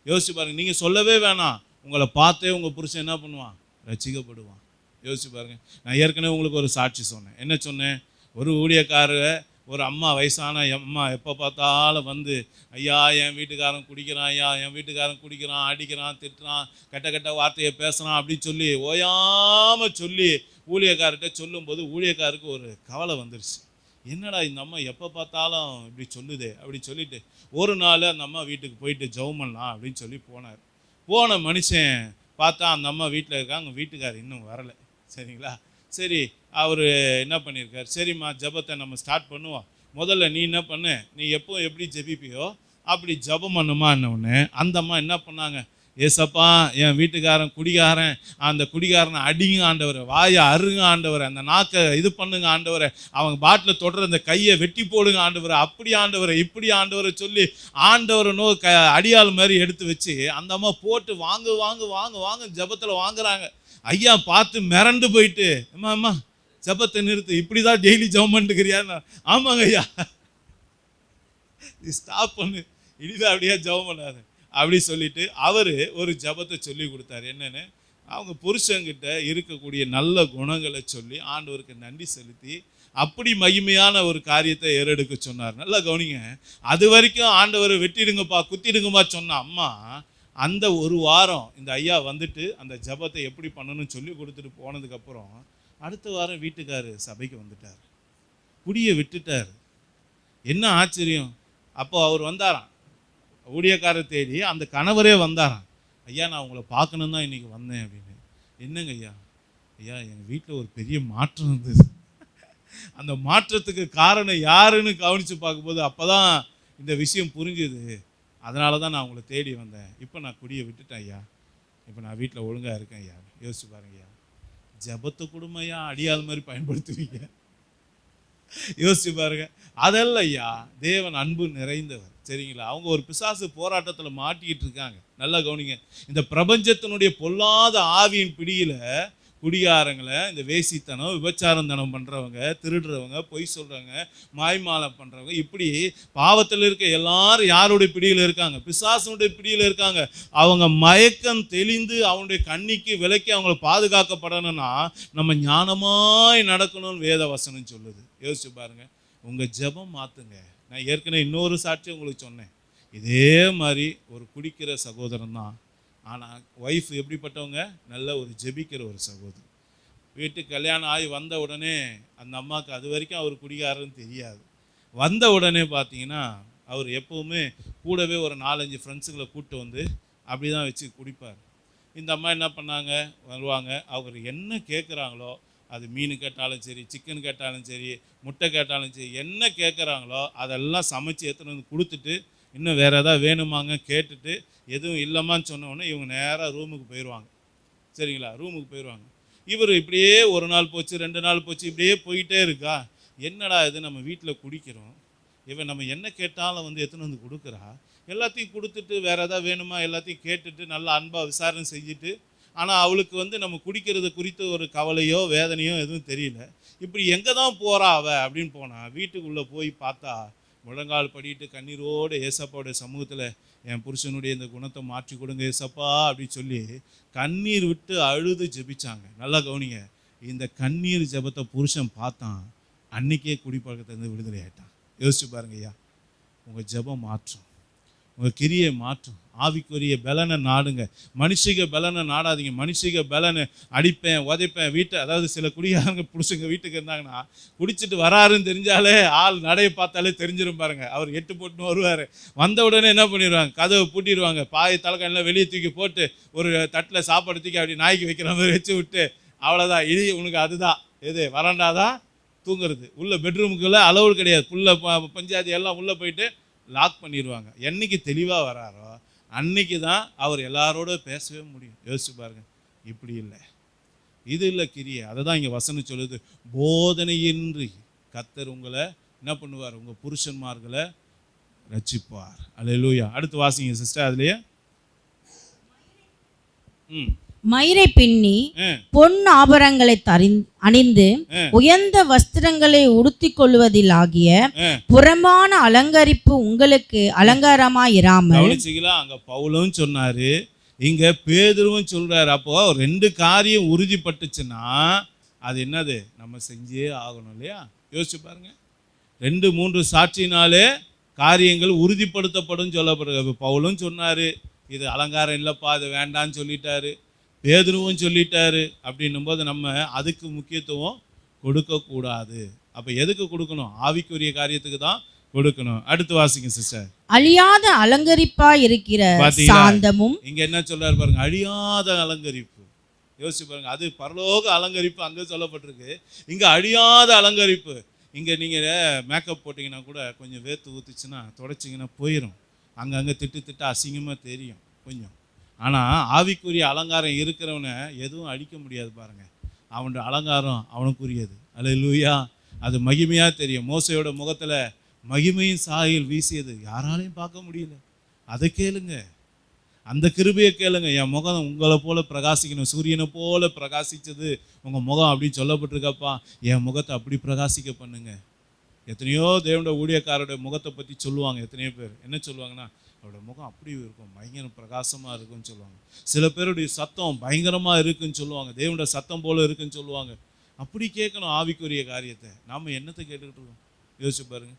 யோசிச்சு பாருங்க. நீங்கள் சொல்லவே வேணாம், உங்களை பார்த்தே உங்கள் புருஷன் என்ன பண்ணுவான்? ரட்சிக்கப்படுவான். யோசிச்சு பாருங்க. நான் ஏற்கனவே உங்களுக்கு ஒரு சாட்சி சொன்னேன். என்ன சொன்னேன்? ஒரு ஊழியக்காரர், ஒரு அம்மா, வயசான அம்மா, எப்போ பார்த்தாலும் வந்து, ஐயா என் வீட்டுக்காரன் குடிக்கிறான், ஐயா என் வீட்டுக்காரன் குடிக்கிறான், அடிக்கிறான், திட்டுறான், கெட்ட வார்த்தையை பேசுகிறான் அப்படின்னு சொல்லி ஓயாமல் சொல்லி ஊழியக்கார்கிட்ட சொல்லும்போது ஊழியக்காருக்கு ஒரு கவலை வந்துருச்சு. என்னடா இந்த அம்மா எப்போ பார்த்தாலும் இப்படி சொல்லுதே அப்படி சொல்லிட்டு ஒரு நாள் அந்த அம்மா வீட்டுக்கு போயிட்டு ஜெபம் பண்ணலாம் அப்படின்னு சொல்லி போனார். போன மனுஷன் பார்த்தா அந்த அம்மா வீட்டில் இருக்காங்க, வீட்டுக்காரர் இன்னும் வரலை. சரிங்களா? சரி, அவர் என்ன பண்ணியிருக்கார்? சரிம்மா ஜெபத்தை நம்ம ஸ்டார்ட் பண்ணுவோம். முதல்ல நீ என்ன பண்ணு, நீ எப்போ எப்படி ஜெபிப்பியோ அப்படி ஜெபம் பண்ணுமான்னொன்னே அந்த அம்மா என்ன பண்ணாங்க? ஏசப்பா என் வீட்டுக்காரன் குடிகாரன், அந்த குடிகாரனை அடிங்க ஆண்டவரை, வாயை அருங்க ஆண்டவரை, அந்த நாக்கை இது பண்ணுங்க ஆண்டவரை, அவங்க பாட்டில் தொடர அந்த கையை வெட்டி போடுங்க ஆண்டவரை, அப்படி ஆண்டவரை இப்படி ஆண்டவரை சொல்லி ஆண்டவரை அடியாள் மாதிரி எடுத்து வச்சு அந்த அம்மா போட்டு வாங்க வாங்க வாங்க வாங்க ஜெபத்தில் வாங்குறாங்க. ஐயா பார்த்து மிரண்டு போயிட்டு, அம்மா அம்மா ஜெபத்தை நிறுத்து, இப்படி தான் டெய்லி ஜெபம் பண்ணிட்டுக்கிறியான்னு. ஆமாங்க ஐயா, ஸ்டாப் பண்ணு, இனிதான் அப்படியே ஜெபம் பண்ணாது அப்படி சொல்லிட்டு அவர் ஒரு ஜெபத்தை சொல்லி கொடுத்தாரு. என்னன்னு, அவங்க புருஷங்கிட்ட இருக்கக்கூடிய நல்ல குணங்களை சொல்லி ஆண்டவருக்கு நன்றி செலுத்தி அப்படி மகிமையான ஒரு காரியத்தை ஏறெடுக்க சொன்னார். நல்லா கவனிங்க. அது வரைக்கும் ஆண்டவர் வெட்டிடுங்கப்பா குத்திடுங்கப்பா சொன்ன அம்மா அந்த ஒரு வாரம் இந்த ஐயா வந்துட்டு அந்த ஜெபத்தை எப்படி பண்ணணும்னு சொல்லி கொடுத்துட்டு போனதுக்கப்புறம் அடுத்த வாரம் வீட்டுக்காரு சபைக்கு வந்துட்டார், குடியை விட்டுட்டார். என்ன ஆச்சரியம்! அப்போ அவர் வந்தாராம், ஊழியக்காரர் தேடி அந்த கணவரே வந்தாராம். ஐயா நான் உங்களை பார்க்கணும் தான் இன்றைக்கி வந்தேன் அப்படின்னு. என்னங்க ஐயா? ஐயா எங்கள் வீட்டில் ஒரு பெரிய மாற்றம் இருந்தது. அந்த மாற்றத்துக்கு காரணம் யாருன்னு கவனித்து பார்க்கும்போது அப்போ தான் இந்த விஷயம் புரிஞ்சுது. அதனால தான் நான் உங்களை தேடி வந்தேன். இப்போ நான் குடியை விட்டுட்டேன் ஐயா, இப்போ நான் வீட்டில் ஒழுங்காக இருக்கேன் ஐயா. யோசிச்சு பாருங்க ஐயா, ஜெபத்து குடும்பம் ஐயா அடியாள் மாதிரி பயன்படுத்துவீங்க. யோசிச்சு பாருங்க. அதல்ல ஐயா, தேவன் அன்பு நிறைந்தவர். சரிங்களா? அவங்க ஒரு பிசாசு போராட்டத்தில் மாட்டிக்கிட்டு இருக்காங்க. நல்லா கவனிங்க. இந்த பிரபஞ்சத்தினுடைய பொல்லாத ஆவியின் பிடியில் குடியாரங்களை, இந்த வேசித்தனம், விபச்சாரந்தனம் பண்ணுறவங்க, திருடுறவங்க, பொய் சொல்கிறவங்க, மாய்மாலம் பண்ணுறவங்க, இப்படி பாவத்தில் இருக்க எல்லாரும் யாருடைய பிடியில் இருக்காங்க? பிசாசனுடைய பிடியில் இருக்காங்க. அவங்க மயக்கம் தெளிந்து அவனுடைய கண்ணிக்கு விலக்கி அவங்கள பாதுகாக்கப்படணும்னா நம்ம ஞானமாய் நடக்கணும்னு வேத வசனம் சொல்லுது. யோசிச்சு பாருங்க. உங்கள் ஜெபம் மாற்றுங்க. நான் ஏற்கனவே இன்னொரு சாட்சி உங்களுக்கு சொன்னேன். இதே மாதிரி ஒரு குடிக்கிற சகோதரன் தான். ஆனால் ஒய்ஃப் எப்படிப்பட்டவங்க? நல்ல ஒரு ஜெபிக்கிற ஒரு சகோதரி. வீட்டுக்கு கல்யாணம் ஆகி வந்த உடனே அந்த அம்மாவுக்கு அது வரைக்கும் அவர் குடிகாரன்னு தெரியாது. வந்த உடனே பார்த்தீங்கன்னா அவர் எப்போவுமே கூடவே ஒரு 4-5 ஃப்ரெண்ட்ஸுங்களை கூப்பிட்டு வந்து அப்படி தான் வச்சு குடிப்பார். இந்த அம்மா என்ன பண்ணாங்க, வருவாங்க, அவர் என்ன கேட்குறாங்களோ, அது மீன் கேட்டாலும் சரி, சிக்கன் கேட்டாலும் சரி, முட்டை கேட்டாலும் சரி, என்ன கேட்குறாங்களோ அதெல்லாம் சமைச்சு எடுத்துகிட்டு வந்து கொடுத்துட்டு, இன்னும் வேறு எதாவது வேணுமாங்க கேட்டுட்டு, எதுவும் இல்லைம்மான்னு சொன்னோடனே இவங்க நேராக ரூமுக்கு போயிடுவாங்க. சரிங்களா? ரூமுக்கு போயிடுவாங்க. இவர் இப்படியே 1 நாள் போச்சு, 2 நாள் போச்சு, இப்படியே போயிட்டே இருக்கா. என்னடா இது, நம்ம வீட்டில் குடிக்கிறோம், இவன் நம்ம என்ன கேட்டாலும் வந்து எடுத்துன்னு வந்து கொடுக்குறா, எல்லாத்தையும் கொடுத்துட்டு வேறு எதாவது வேணுமா எல்லாத்தையும் கேட்டுட்டு நல்லா அன்பாக விசாரணை செஞ்சுட்டு, ஆனால் அவளுக்கு வந்து நம்ம குடிக்கிறது குறித்து ஒரு கவலையோ வேதனையோ எதுவும் தெரியல. இப்படி எங்கே தான் போகிறா அவ அப்படின்னு போனால், வீட்டுக்குள்ளே போய் பார்த்தா முழங்கால் படிட்டு கண்ணீரோடு ஏசப்பாவுடைய சமூகத்தில் என் புருஷனுடைய இந்த குணத்தை மாற்றி கொடுங்க ஏசப்பா அப்படின்னு சொல்லி கண்ணீர் விட்டு அழுது ஜெபிச்சாங்க. நல்லா கவனிங்க. இந்த கண்ணீர் ஜெபத்தை புருஷன் பார்த்தான். அன்னைக்கே குடிப்பழக்கத்திலேருந்து விடுதலை ஆயிட்டான். யோசிச்சு பாருங்க ஐயா. உங்கள் ஜெபம் மாற்றும், உங்கள் கிரியை மாற்றும். ஆவிக்குரிய பலனை நாடுங்க, மனுஷிக பலனை நாடாதீங்க. மனுஷிக பலனை அடிப்பேன் உதைப்பேன் வீட்டை, அதாவது சில குடியாரங்க புருஷங்க வீட்டுக்கு இருந்தாங்கன்னா குடிச்சிட்டு வராருன்னு தெரிஞ்சாலே ஆள் நடையை பார்த்தாலே தெரிஞ்சிடும் பாருங்க. அவர் 8 போட்டுன்னு வருவார். வந்த உடனே என்ன பண்ணிடுவாங்க, கதவை பூட்டிடுவாங்க, பாய் தலைக்காயெல்லாம் வெளியே தூக்கி போட்டு ஒரு தட்டில் சாப்பாடு தூக்கி அப்படி நாய்க்கு வைக்கிற மாதிரி வச்சு விட்டு, அவ்வளோதான் இது உனக்கு. அதுதான் எது வராண்டாதான் தூங்குறது. உள்ள பெட்ரூமுக்குள்ளே அளவு கிடையாது, புள்ள பஞ்சாயத்து எல்லாம் உள்ளே போயிட்டு லாக் பண்ணிடுவாங்க. என்னைக்கு தெளிவாக வராரோ அன்னைக்கு தான் அவர் எல்லாரோட பேசவே முடியும். யோசிச்சு பாருங்க. இப்படி இல்லை, இது இல்லை கிரியை. அதை தான் இங்கே வசனம் சொல்லுது. போதனையின்றி கர்த்தர் உங்களை என்ன பண்ணுவார், உங்கள் புருஷன்மார்களை ரட்சிப்பார். அல்லேலூயா. அடுத்து வாசிங்க சிஸ்டர். அதுலேயே மயிரை பின்னி பொன் ஆபரங்களை அணிந்து உயர்ந்த வஸ்திரங்களை உடுத்திக் கொள்வதிலாகிய புறம்பான அலங்கரிப்பு உங்களுக்கு அலங்காரமாயிராமல். அங்க பவுலும் சொன்னாரு, இங்க பேதுருவும் சொல்றாரு. அப்போ 2 காரியம் உறுதிப்பட்டுச்சுன்னா அது என்னது, நம்ம செஞ்சே ஆகணும் இல்லையா? யோசிச்சு பாருங்க. 2-3 சாட்சினாலே காரியங்கள் உறுதிப்படுத்தப்படும் சொல்லப்படுறது. பவுலும் சொன்னாரு இது அலங்காரம் இல்லைப்பா, அது வேண்டான்னு சொல்லிட்டாரு. பேதுருவும் சொல்லிட்டாரு. அப்படின்னும் போது நம்ம அதுக்கு முக்கியத்துவம் கொடுக்கக்கூடாது. அப்போ எதுக்கு கொடுக்கணும்? ஆவிக்குரிய காரியத்துக்கு தான் கொடுக்கணும். அடுத்து வாசிங்க சிஸ்டர். அழியாத அலங்கரிப்பா இருக்கிற சாந்தமும். இங்க என்ன சொல்றாரு பாருங்க, அழியாத அலங்கரிப்பு. யோசிச்சு பாருங்க. அது பரலோக அலங்கரிப்பு அங்கே சொல்லப்பட்டிருக்கு, இங்க அழியாத அலங்கரிப்பு. இங்க நீங்க மேக்கப் போட்டிங்கன்னா கூட கொஞ்சம் வேர்த்து ஊத்துச்சுன்னா தொடச்சிங்கன்னா போயிடும். அங்கங்கே திட்டு அசிங்கமாக தெரியும் கொஞ்சம். ஆனால் ஆவிக்குரிய அலங்காரம் இருக்கிறவனை எதுவும் அழிக்க முடியாது பாருங்க. அவனுடைய அலங்காரம் அவனுக்குரியது. அல்லேலூயா. அது மகிமையாக தெரியும். மோசையோட முகத்தில் மகிமையின் சாயல் வீசியது யாராலையும் பார்க்க முடியல. அதை கேளுங்க, அந்த கிருபையை கேளுங்க. என் முகம் உங்களை போல பிரகாசிக்கணும், சூரியனை போல பிரகாசித்தது உங்கள் முகம் அப்படின்னு சொல்லப்பட்டிருக்கப்பா. என் முகத்தை அப்படி பிரகாசிக்க பண்ணுங்க. எத்தனையோ தேவனுடைய ஊழியக்காரோட முகத்தை பற்றி சொல்லுவாங்க. எத்தனையோ பேர் என்ன சொல்லுவாங்கன்னா, அவரோட முகம் அப்படி இருக்கும், பயங்கர பிரகாசமாக இருக்குன்னு சொல்லுவாங்க. சில பேருடைய சத்தம் பயங்கரமாக இருக்குன்னு சொல்லுவாங்க, தேவனுடைய சத்தம் போல இருக்குன்னு சொல்லுவாங்க. அப்படி கேட்கணும் ஆவிக்குரிய காரியத்தை. நாம் என்னத்தை கேட்டுக்கிட்டு இருக்கோம்? யோசிச்சு பாருங்க.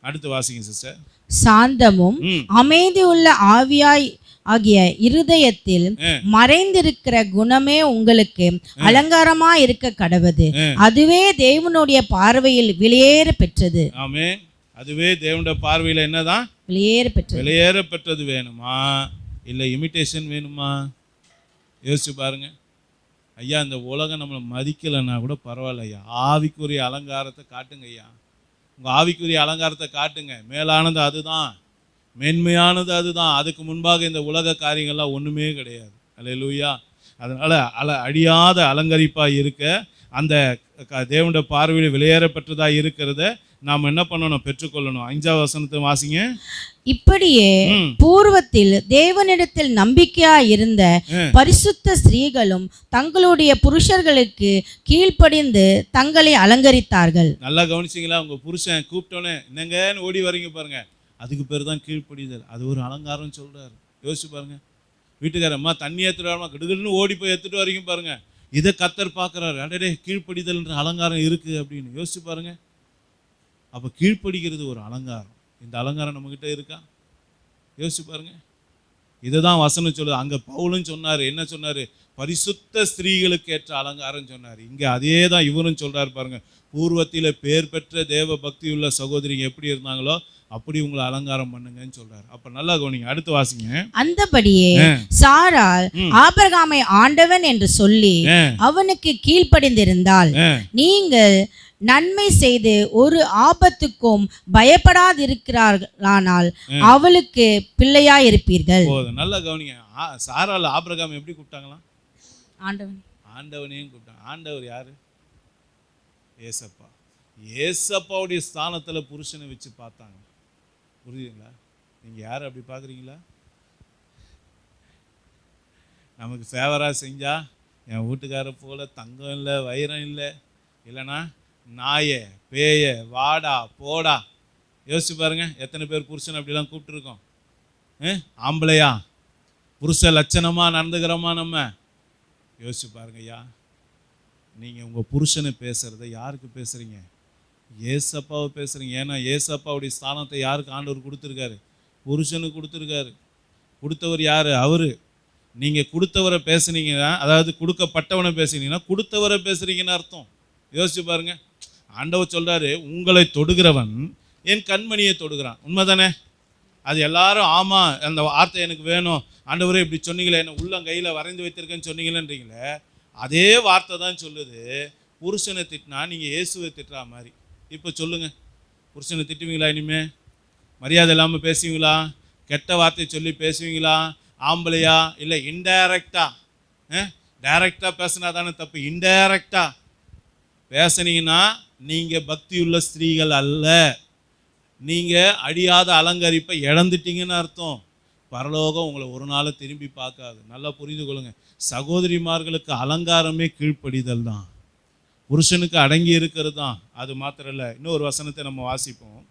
அடுத்து வாசிங்க சிஸ்டர். சாந்தமும் அமைதி உள்ள ஆவியாய் ஆகிய இருதயத்தில் மறைந்திருக்கிற குணமே உங்களுக்கு அலங்காரமா இருக்க கடவது. அதுவே தேவனுடைய பார்வையில் வெளியேற பெற்றது. ஆமென். அதுவே தேவனுடைய பார்வையில் என்னதான்? வெளியேற பெற்றது. வெளியேற பெற்றது வேணுமா இல்லை இமிட்டேஷன் வேணுமா? யோசிச்சு பாருங்க. ஐயா, இந்த உலகம் நம்மளை மதிக்கலைன்னா கூட பரவாயில்ல ஐயா, ஆவிக்குரிய அலங்காரத்தை காட்டுங்க ஐயா. உங்கள் ஆவிக்குரிய அலங்காரத்தை காட்டுங்க. மேலானது அதுதான், மேன்மையானது அதுதான். அதுக்கு முன்பாக இந்த உலக காரியங்கள்லாம் ஒன்றுமே கிடையாது. அல்லேலூயா. அதனால் அழியாத அலங்கரிப்பாக இருக்க, அந்த தேவனுடைய பார்வையில் வெளியேறப்பட்டதாக இருக்கிறத நாம் என்ன பண்ணணும், பெற்றுக்கொள்ளணும். 5வது வசனத்தை வாசிங்க. இப்படியே பூர்வத்தில் தேவனிடத்தில் நம்பிக்கையாய் இருந்த பரிசுத்த ஸ்திரீகளும் தங்களுடைய புருஷர்களுக்கு கீழ்ப்படிந்து தங்களை அலங்கரித்தார்கள். நல்லா கவனிச்சிங்களா? உங்க புருஷன் கூப்பிட்டோன்னே என்னங்கன்னு ஓடி வரீங்க பாருங்க, அதுக்கு பேர் தான் கீழ்ப்படிதல். அது ஒரு அலங்காரம் சொல்றாரு. யோசிச்சு பாருங்க. வீட்டுக்காரம்மா தண்ணி ஏற்றுறாருமா கிடுகிடுன்னு ஓடி போய் எடுத்துட்டு வரீங்க பாருங்க, இதை கர்த்தர் பார்க்குறாரு. அடடே, கீழ்ப்படிதல்ன்ற அலங்காரம் இருக்கு அப்படின்னு யோசிச்சு பாருங்க. அப்போ கீழ்ப்படிக்கிறது ஒரு அலங்காரம். இந்த அலங்காரம் நம்மக்கிட்ட இருக்கா? யோசிச்சு பாருங்க. இதை தான் வசனம் சொல்லுது. அங்கே பவுலும் சொன்னார். என்ன சொன்னார்? பரிசுத்த ஸ்திரீகளுக்கு ஏற்ற அலங்காரம் சொன்னார். இங்கே அதே தான் இவரும் சொல்கிறார் பாருங்க. பூர்வத்தில் பேர் பெற்ற தேவ பக்தி உள்ள சகோதரிங்க எப்படி இருந்தாங்களோ அப்படி உங்களை அலங்காரம் பண்ணுங்கன்னு சொல்றாரு. அப்ப நல்லா கவனிங்க. அடுத்து வாசிங்க. அந்தபடியே சாராள் ஆபிரகாமை ஆண்டவன் என்று சொல்லி அவனுக்கு கீழ்ப்படிந்திருந்தால் நீங்கள் நன்மை செய்து ஒரு ஆபத்துக்கும் பயப்படாதிருக்கிறார்களானால் அவளுக்கு பிள்ளையா இருப்பீர்கள். நல்லா கவனிங்க. சாராள் ஆபிரகாம் எப்படி கூப்பிட்டாங்களாம்? ஆண்டவன். ஆண்டவனையும் கூப்பிட்டாங்க. ஆண்டவர் யாரு? ஏசப்பா. ஏசப்பாவுடைய ஸ்தானத்துல புருஷனை வச்சு பார்த்தாங்க. புரியுதுங்களா? நீங்க யாரு அப்படி பார்க்குறீங்களா? நமக்கு ஃபேவரா செஞ்சா என் வீட்டுக்கார போல தங்கம் இல்லை, வைரம் இல்லை, இல்லைனா நாய பேய வாடா போடா. யோசிச்சு பாருங்க, எத்தனை பேர் புருஷன் அப்படிலாம் கூப்பிட்டுருக்கோம். ஆம்பளையா புருஷ லட்சணமாக நடந்துக்கிறோமா நம்ம? யோசிச்சு பாருங்க ஐயா. நீங்கள் உங்கள் புருஷனை பேசுகிறத யாருக்கு பேசுகிறீங்க? ஏசப்பாவை பேசுகிறீங்க. ஏன்னா ஏசப்பாவுடைய ஸ்தானத்தை யாருக்கு ஆண்டவர் கொடுத்துருக்காரு? புருஷனுக்கு கொடுத்துருக்காரு. கொடுத்தவர் யார்? அவர். நீங்கள் கொடுத்தவரை பேசுனீங்கன்னா, அதாவது கொடுக்கப்பட்டவனை பேசுனீங்கன்னா கொடுத்தவரை பேசுகிறீங்கன்னு அர்த்தம். யோசிச்சு பாருங்க. ஆண்டவர் சொல்கிறாரு, உங்களை தொடுகிறவன் என் கண்மணியை தொடுகிறான். உண்மைதானே? அது எல்லாரும் ஆமாம், அந்த வார்த்தை எனக்கு வேணும் ஆண்டவரே, இப்படி சொன்னீங்களே, என்ன உள்ளங்கையில் வரைந்து வைத்திருக்கேன்னு சொன்னீங்களேன்றீங்களே, அதே வார்த்தை தான் சொல்லுது. புருஷனை திட்டினா நீங்கள் இயேசுவை திட்டுறா மாதிரி. இப்போ சொல்லுங்கள், புருஷனை திட்டுவீங்களா? இனிமே மரியாதை இல்லாமல் பேசுவீங்களா? கெட்ட வார்த்தை சொல்லி பேசுவீங்களா? ஆம்பளையா? இல்லை இன்டைரக்டாக? டைரக்டாக பேசினா தானே தப்பு. இன்டைரக்டாக பேசுனீங்கன்னா நீங்கள் பக்தியுள்ள ஸ்திரீகள் அல்ல. நீங்கள் அழியாத அலங்கரிப்பை இழந்துட்டீங்கன்னு அர்த்தம். பரலோகம் உங்களை ஒரு நாள் திரும்பி பார்க்காது. நல்லா புரிந்து கொள்ளுங்க. சகோதரிமார்களுக்கு அலங்காரமே கீழ்ப்படிதல் தான், புருஷனுக்கு அடங்கி இருக்கிறது தான். அது மாத்திரம் இல்லை, இன்னொரு வசனத்தை நம்ம வாசிப்போம்.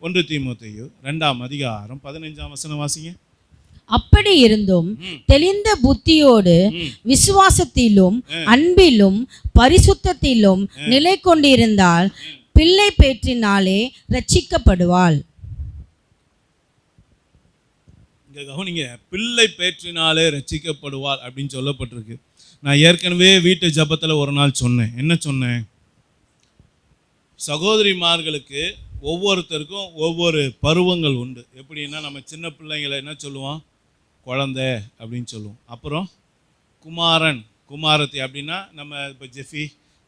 1 தீமோத்தேயு 2ஆம் அதிகாரம் 15ஆம் வசனம் வாசிங்க. அப்படி இருந்தும் தெளிந்த புத்தியோடு விசுவாசத்திலும் அன்பிலும் பரிசுத்தத்திலும் நிலை கொண்டிருந்தால் பிள்ளை பேற்றினாலே ரட்சிக்கப்படுவாள். இங்கே கவனிங்க, பிள்ளை பேற்றினாலே ரட்சிக்கப்படுவாள் அப்படின்னு சொல்லப்பட்டிருக்கு. நான் ஏற்கனவே வீட்டு ஜபத்தில் ஒரு நாள் சொன்னேன். என்ன சொன்னேன்? சகோதரிமார்களுக்கு ஒவ்வொருத்தருக்கும் ஒவ்வொரு பருவங்கள் உண்டு. எப்படின்னா, நம்ம சின்ன பிள்ளைங்களை என்ன சொல்லுவோம்? குழந்தை அப்படின்னு சொல்லுவோம். அப்புறம் குமாரன் குமாரத்தி அப்படின்னா நம்ம இப்போ ஜெஃபி